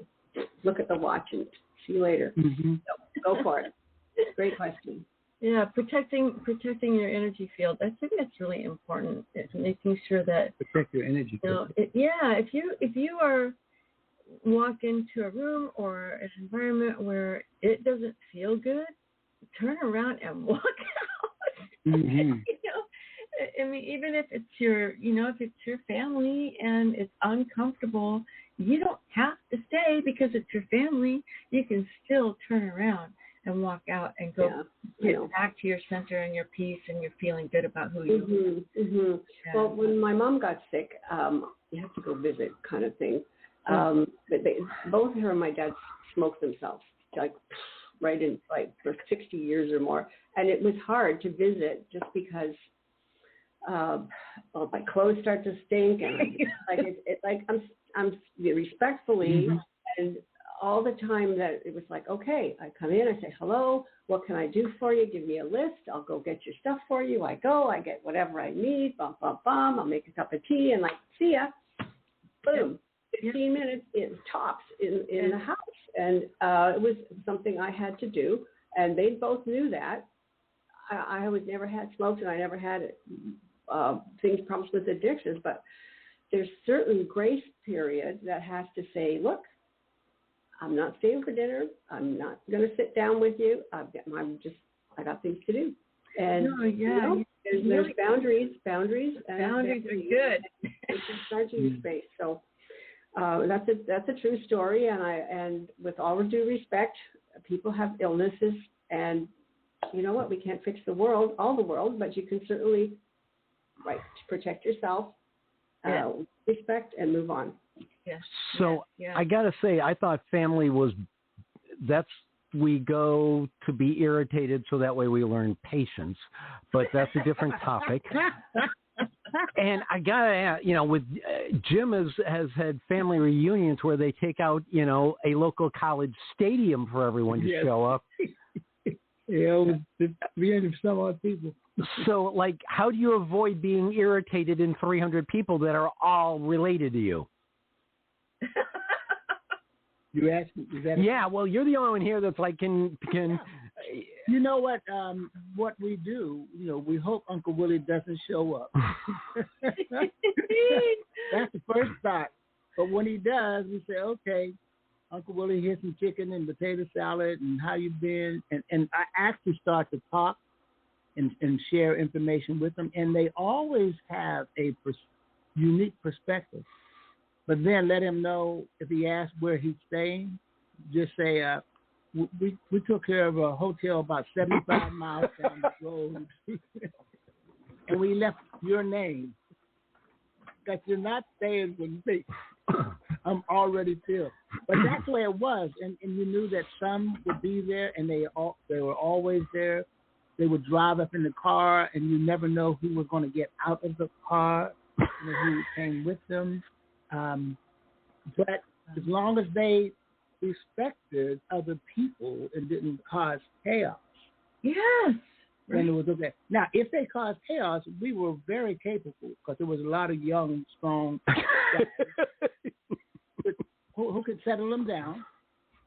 Look at the watch and see you later. Mm-hmm. So go for it. Great question. Yeah, protecting your energy field. I think that's really important. It's making sure that protect your energy field. If you are walk into a room or an environment where it doesn't feel good, turn around and walk out. Mm-hmm. I mean, even if it's if it's your family and it's uncomfortable, you don't have to stay because it's your family. You can still turn around and walk out and go get back to your center and your peace, and you're feeling good about who you are. Mm-hmm. Yeah. Well, when my mom got sick, you have to go visit, kind of thing. But both her and my dad smoked themselves, like right in like for 60 years or more. And it was hard to visit just because my clothes start to stink, and I'm respectfully, and all the time that it was like, okay, I come in, I say, hello, what can I do for you? Give me a list. I'll go get your stuff for you. I get whatever I need, bum, bum, bum. I'll make a cup of tea and see ya. Boom. 15 minutes in tops in the house. And it was something I had to do. And they both knew that. I never had smoked, and I never had problems with addictions, but there's certain grace period that has to say, look, I'm not staying for dinner. I'm not going to sit down with you. I got things to do. And there's boundaries. Boundaries are good. It's charging space. So that's a true story. And with all due respect, people have illnesses, and you know what? We can't fix all the world, but you can certainly protect yourself, respect, and move on. Yes. So I got to say, I thought family we go to be irritated so that way we learn patience, but that's a different topic. And I got to ask, with Jim has had family reunions where they take out, a local college stadium for everyone to show up. Yeah, it was 300 some odd people. So, how do you avoid being irritated in 300 people that are all related to you? You asked me, is that? Yeah, well, you're the only one here that's can. You know what? What we do, we hope Uncle Willie doesn't show up. That's the first thought. But when he does, we say, okay, Uncle Willie, here's some chicken and potato salad, and how you been? And I actually start to talk and share information with them, and they always have a unique perspective. But then let him know if he asks where he's staying, just say, we took care of a hotel about 75 miles down the road, and we left your name. Because you're not staying with me. I'm already filled. But that's the way it was. And you knew that some would be there, and they were always there. They would drive up in the car, and you never know who was going to get out of the car, who came with them. But as long as they respected other people and didn't cause chaos, then it was okay. Now, if they caused chaos, we were very capable because there was a lot of young, strong who could settle them down,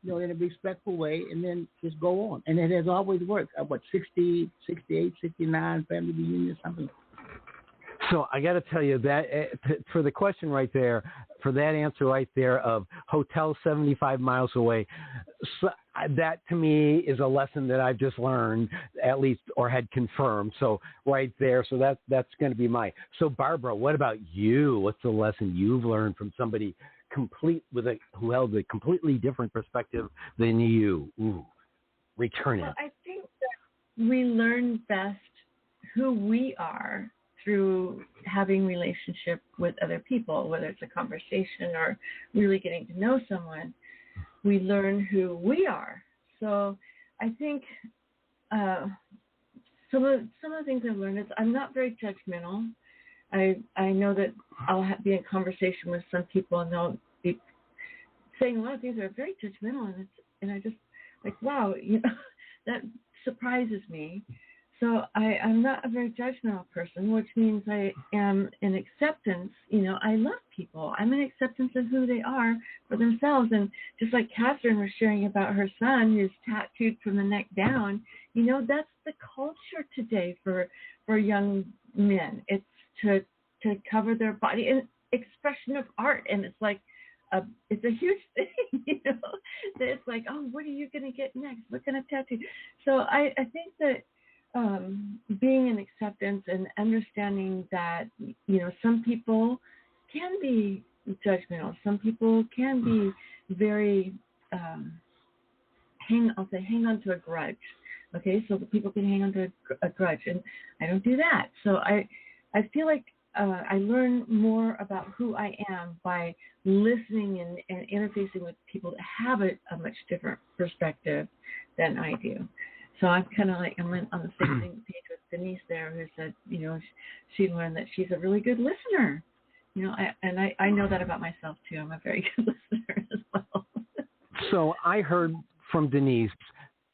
in a respectful way, and then just go on. And it has always worked. 60, 68, 69 family reunions, something. So I got to tell you that for the question right there, for that answer right there of hotel 75 miles away, so that to me is a lesson that I've just learned, at least, or had confirmed. So right there, so that's going to be So Barbara, what about you? What's the lesson you've learned from somebody who held a completely different perspective than you? Return it. Well, I think that we learn best who we are through having relationship with other people, whether it's a conversation or really getting to know someone. We learn who we are. So I think some of the things I've learned is I'm not very judgmental. I know that I'll be in conversation with some people, and they'll be saying a lot of things that are very judgmental, and I just wow, that surprises me. So I'm not a very judgmental person, which means I am in acceptance. I love people. I'm in acceptance of who they are for themselves. And just like Catherine was sharing about her son who's tattooed from the neck down, that's the culture today for young men. It's to cover their body, an expression of art. And it's it's a huge thing, that it's oh, what are you going to get next? What kind of tattoo? So I think that being in acceptance and understanding that, some people can be judgmental. Some people can be very, hang on to a grudge. Okay, so people can hang on to a grudge, and I don't do that. So I feel like I learn more about who I am by listening and interfacing with people that have a much different perspective than I do. So I'm kind of like, I'm on the same page with Denise there, who said, she learned that she's a really good listener. I know that about myself too. I'm a very good listener as well. So I heard from Denise,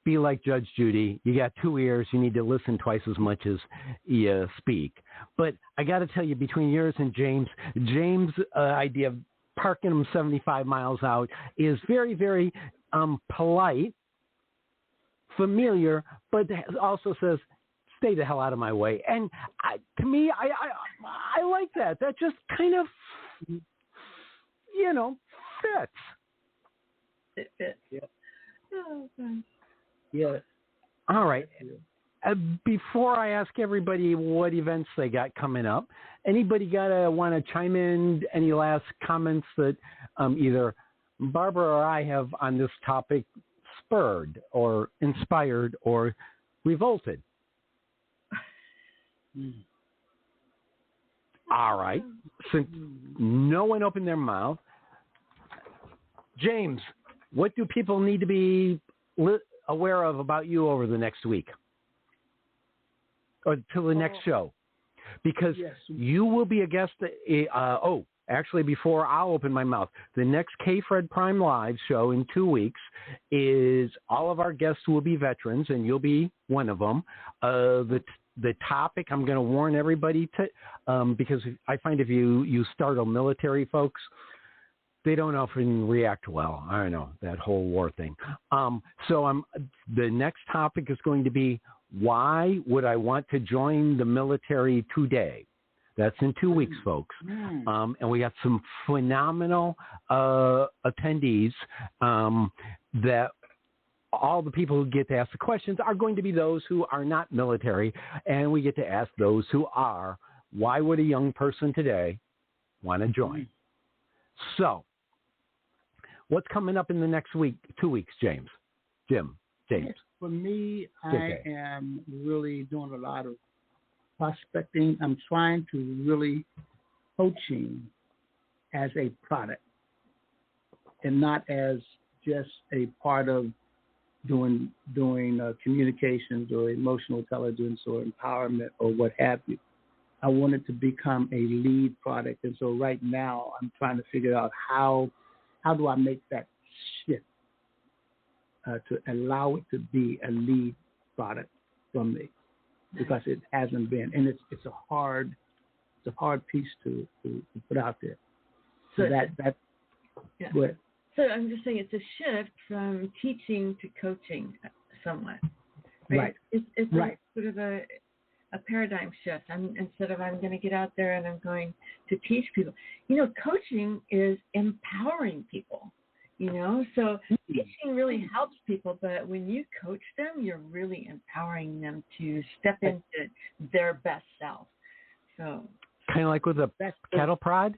be like Judge Judy. You got 2 ears. You need to listen twice as much as you speak. But I got to tell you, between yours and James' idea of parking him 75 miles out is very, very polite, familiar, but also says, stay the hell out of my way. And to me, I like that. That just kind of, fits. It fits. Yeah. Oh, God. Yeah. All right. Before I ask everybody what events they got coming up, anybody want to chime in? Any last comments that either Barbara or I have on this topic spurred or inspired or revolted? All right. Since no one opened their mouth, James, what do people need to be aware of about you over the next week or till the next show? Because you will be a guest. Actually, before I'll open my mouth, the next KPHRED Prime Live show in 2 weeks is all of our guests will be veterans, and you'll be one of them. The topic, I'm going to warn everybody to, because I find if you startle military folks, they don't often react well. I don't know, that whole war thing. The next topic is going to be, why would I want to join the military today? That's in 2 weeks, folks. And we got some phenomenal attendees that all the people who get to ask the questions are going to be those who are not military, and we get to ask those who are, why would a young person today want to join? So, what's coming up in the next 2 weeks, James? James. For me, I am really doing a lot of prospecting. I'm trying to really coaching as a product and not as just a part of doing communications or emotional intelligence or empowerment or what have you. I want it to become a lead product. And so right now I'm trying to figure out how do I make that shift to allow it to be a lead product from me, because it hasn't been, and it's a hard piece to put out there. So what? So I'm just saying it's a shift from teaching to coaching somewhat. Right. It's right. Sort of a paradigm shift. Instead of I'm going to get out there and I'm going to teach people. Coaching is empowering people. So teaching really helps people, but when you coach them, you're really empowering them to step into their best self. So kind of like with a cattle prod.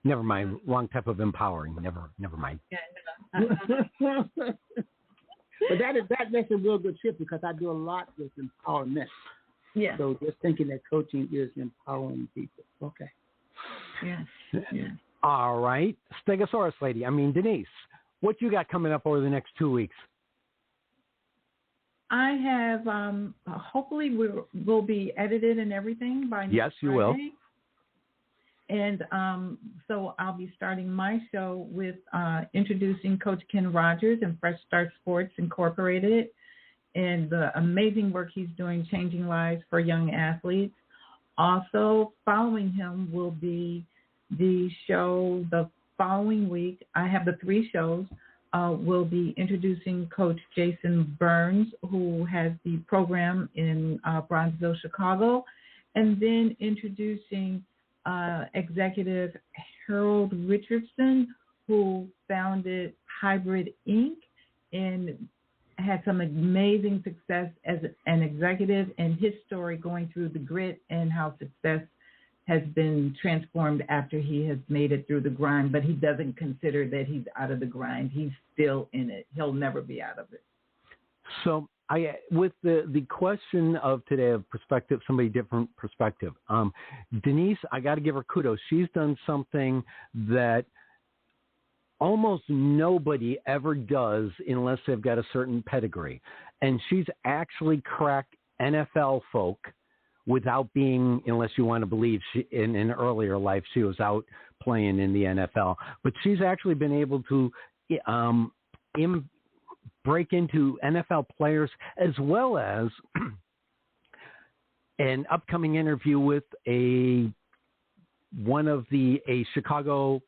Never mind, wrong type of empowering. Never mind. Yeah, no. But that's a real good shift, because I do a lot with empowerment. Yeah. So just thinking that coaching is empowering people. Okay. Yes. Yeah. All right. Stegosaurus lady. Denise, what you got coming up over the next 2 weeks? I have, hopefully we'll be edited and everything by next Yes, you Friday. will. And so I'll be starting my show with introducing Coach Ken Rogers and Fresh Start Sports Incorporated and the amazing work he's doing changing lives for young athletes. Also, following him will be the show the following week. I have the 3 shows. We'll be introducing Coach Jason Burns, who has the program in Bronzeville, Chicago, and then introducing Executive Harold Richardson, who founded Hybrid Inc. and had some amazing success as an executive, and his story going through the grit and how success has been transformed after he has made it through the grind. But he doesn't consider that he's out of the grind. He's still in it. He'll never be out of it. So with the question of today of perspective, somebody different perspective. Denise, I got to give her kudos. She's done something that almost nobody ever does unless they've got a certain pedigree, and she's actually cracked NFL folk without being, unless you want to believe she, in an earlier life she was out playing in the NFL, but she's actually been able to break into NFL players, as well as an upcoming interview with a Chicago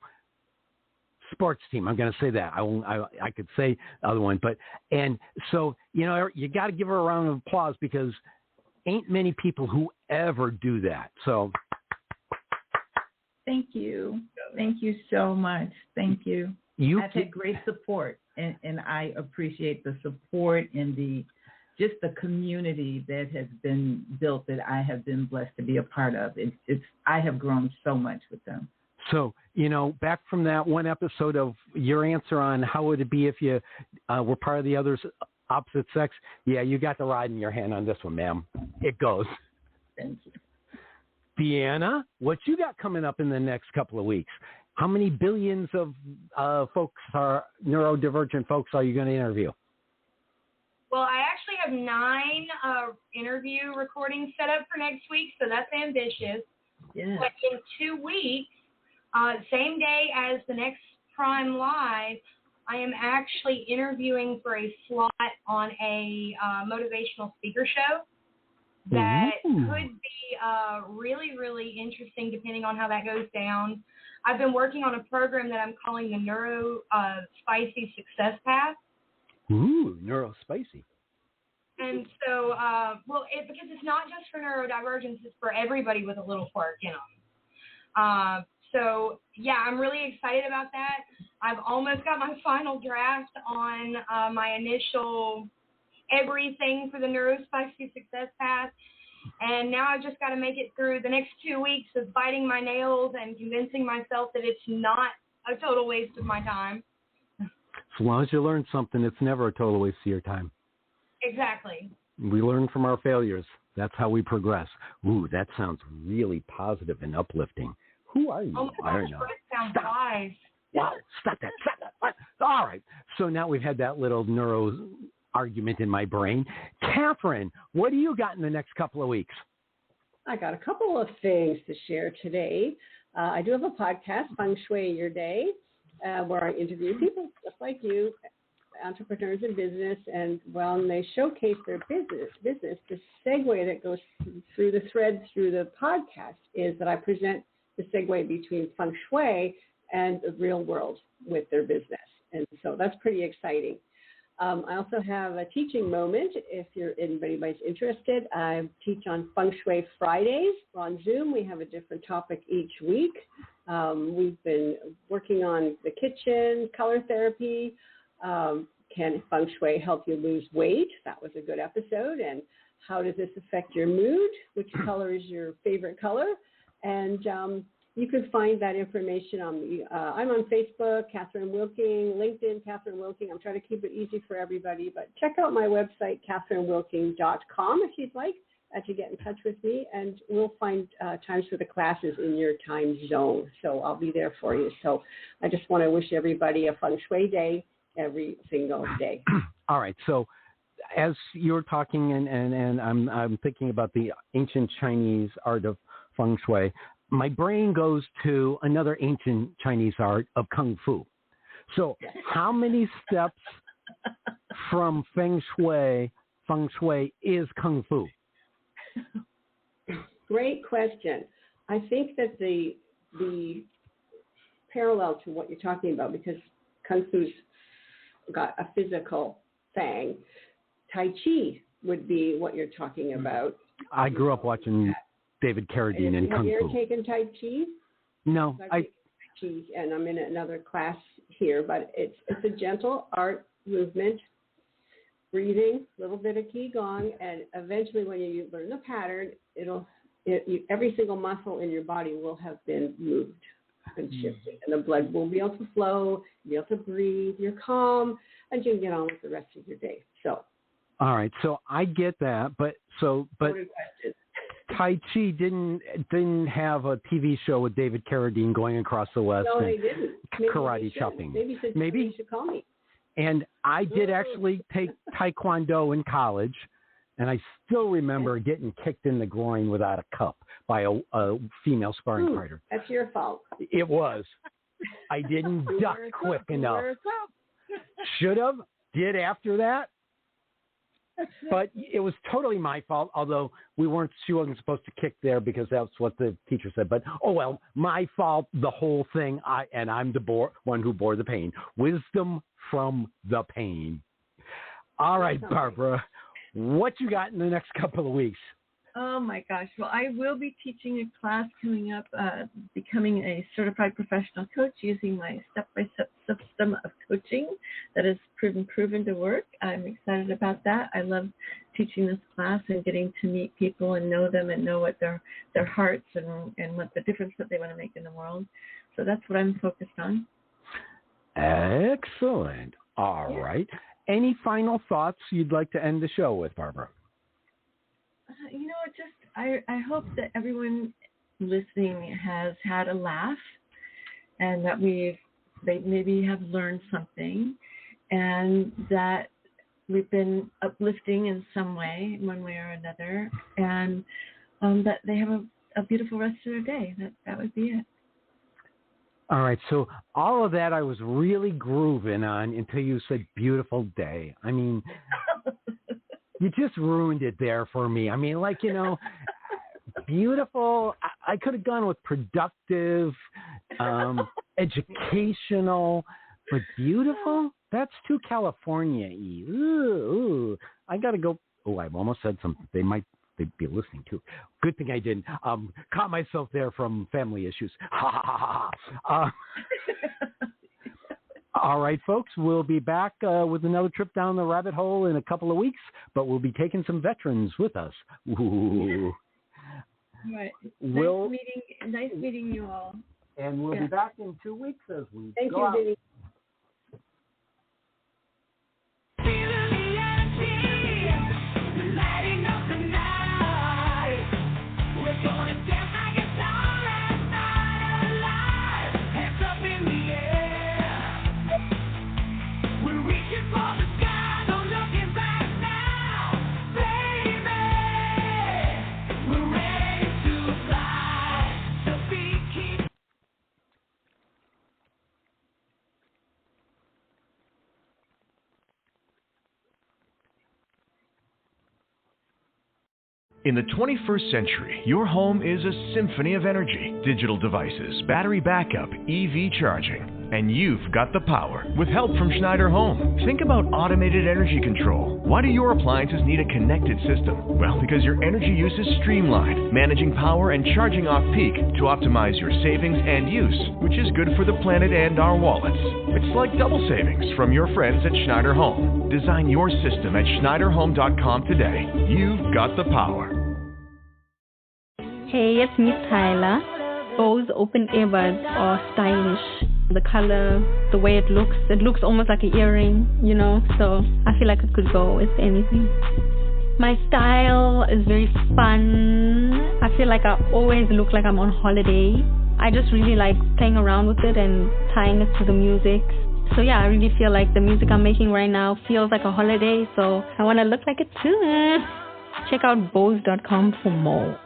sports team. I'm going to say that. I could say the other one, and so, you know, you got to give her a round of applause, because ain't many people who ever do that. So thank you. Thank you so much. Thank you. I've had great support, and I appreciate the support and the community that has been built that I have been blessed to be a part of. I have grown so much with them. So, you know, back from that one episode of your answer on how would it be if you were part of the other's opposite sex, yeah, you got the ride in your hand on this one, ma'am. It goes. Thank you. Deanna, what you got coming up in the next couple of weeks? How many billions of neurodivergent folks are you going to interview? Well, I actually have 9 interview recordings set up for next week, so that's ambitious. Yeah. But in 2 weeks, same day as the next Prime Live, I am actually interviewing for a slot on a motivational speaker show that could be really, really interesting depending on how that goes down. I've been working on a program that I'm calling the Neuro Spicy Success Path. Ooh, Neuro Spicy. And so, because it's not just for neurodivergence, it's for everybody with a little quirk in them. So, yeah, I'm really excited about that. I've almost got my final draft on my initial everything for the Neuro Spicy Success Path. And now I've just got to make it through the next 2 weeks of biting my nails and convincing myself that it's not a total waste of my time. As long as you learn something, it's never a total waste of your time. Exactly. We learn from our failures. That's how we progress. Ooh, that sounds really positive and uplifting. Who are you? Oh my gosh, Phred sounds wise. Wow, stop that. What? All right. So now we've had that little neuro argument in my brain. Catherine, what do you got in the next couple of weeks? I got a couple of things to share today. I do have a podcast, Feng Shui Your Day, where I interview people just like you, entrepreneurs in business, and when they showcase their business, the segue that goes through the thread through the podcast is that I present the segue between Feng Shui and the real world with their business. And so that's pretty exciting. I also have a teaching moment. If anybody's interested, I teach on Feng Shui Fridays. We're on Zoom. We have a different topic each week. We've been working on the kitchen, color therapy. Can Feng Shui help you lose weight? That was a good episode. And how does this affect your mood? Which color is your favorite color? And you can find that information on I'm on Facebook, Catherine Wilking, LinkedIn, Catherine Wilking. I'm trying to keep it easy for everybody, but check out my website, catherinewilking.com, if you'd like to get in touch with me, and we'll find times for the classes in your time zone. So I'll be there for you. So I just want to wish everybody a Feng Shui day every single day. All right. So as you're talking and I'm thinking about the ancient Chinese art of Feng Shui, my brain goes to another ancient Chinese art of Kung Fu. So how many steps from Feng Shui is Kung Fu? Great question. I think that the parallel to what you're talking about, because Kung Fu's got a physical thing, Tai Chi would be what you're talking about. I grew up watching David Carradine and Kung Fu. Have you ever taken Tai Chi? No. Tai Chi, and I'm in another class here, but it's a gentle art movement, breathing, a little bit of Qigong, and eventually when you learn the pattern, every single muscle in your body will have been moved and shifted, and the blood will be able to flow, you'll be able to breathe, you're calm, and you can get on with the rest of your day. So All right, so I get that, but Tai Chi didn't have a TV show with David Carradine going across the West. No, they didn't. Maybe karate chopping. Maybe you should call me. And I did actually take Taekwondo in college, and I still remember getting kicked in the groin without a cup by a female sparring fighter. That's your fault. It was. I didn't duck quick enough. Should have. Did after that. But it was totally my fault, although she wasn't supposed to kick there because that's what the teacher said. But, oh, well, my fault, the whole thing, and I'm the one who bore the pain. Wisdom from the pain. All right, Barbara, what you got in the next couple of weeks? Oh, my gosh. Well, I will be teaching a class coming up, becoming a certified professional coach using my step-by-step system of coaching that has proven to work. I'm excited about that. I love teaching this class and getting to meet people and know them and know what their hearts and what the difference that they want to make in the world. So that's what I'm focused on. Excellent. All right. Any final thoughts you'd like to end the show with, Barbara? I hope that everyone listening has had a laugh and that they maybe have learned something and that we've been uplifting in some way, one way or another, and that they have a beautiful rest of their day. That would be it. All right, so all of that I was really grooving on until you said beautiful day. I mean, you just ruined it there for me. I mean, beautiful. I could have gone with productive, educational, but beautiful? That's too California-y. Ooh. I got to go. Oh, I almost said something. They'd be listening to. Good thing I didn't. Caught myself there from family issues. All right, folks, we'll be back with another trip down the rabbit hole in a couple of weeks, but we'll be taking some veterans with us. Ooh. Right. Nice meeting you all. And we'll be back in 2 weeks as we Thank go you, out. Vinny. In the 21st century, your home is a symphony of energy, digital devices, battery backup, EV charging, and you've got the power with help from Schneider Home. Think about automated energy control. Why do your appliances need a connected system? Well, because your energy use is streamlined, managing power and charging off-peak to optimize your savings and use, which is good for the planet and our wallets. It's like double savings from your friends at Schneider Home. Design your system at SchneiderHome.com today. You've got the power. Hey, it's me, Tyler. Bose open earbuds are stylish. The color, the way it looks almost like an earring, so I feel like it could go with anything. My style is very fun. I feel like I always look like I'm on holiday. I just really like playing around with it and tying it to the music. So yeah, I really feel like the music I'm making right now feels like a holiday, so I want to look like it too. Check out Bose.com for more.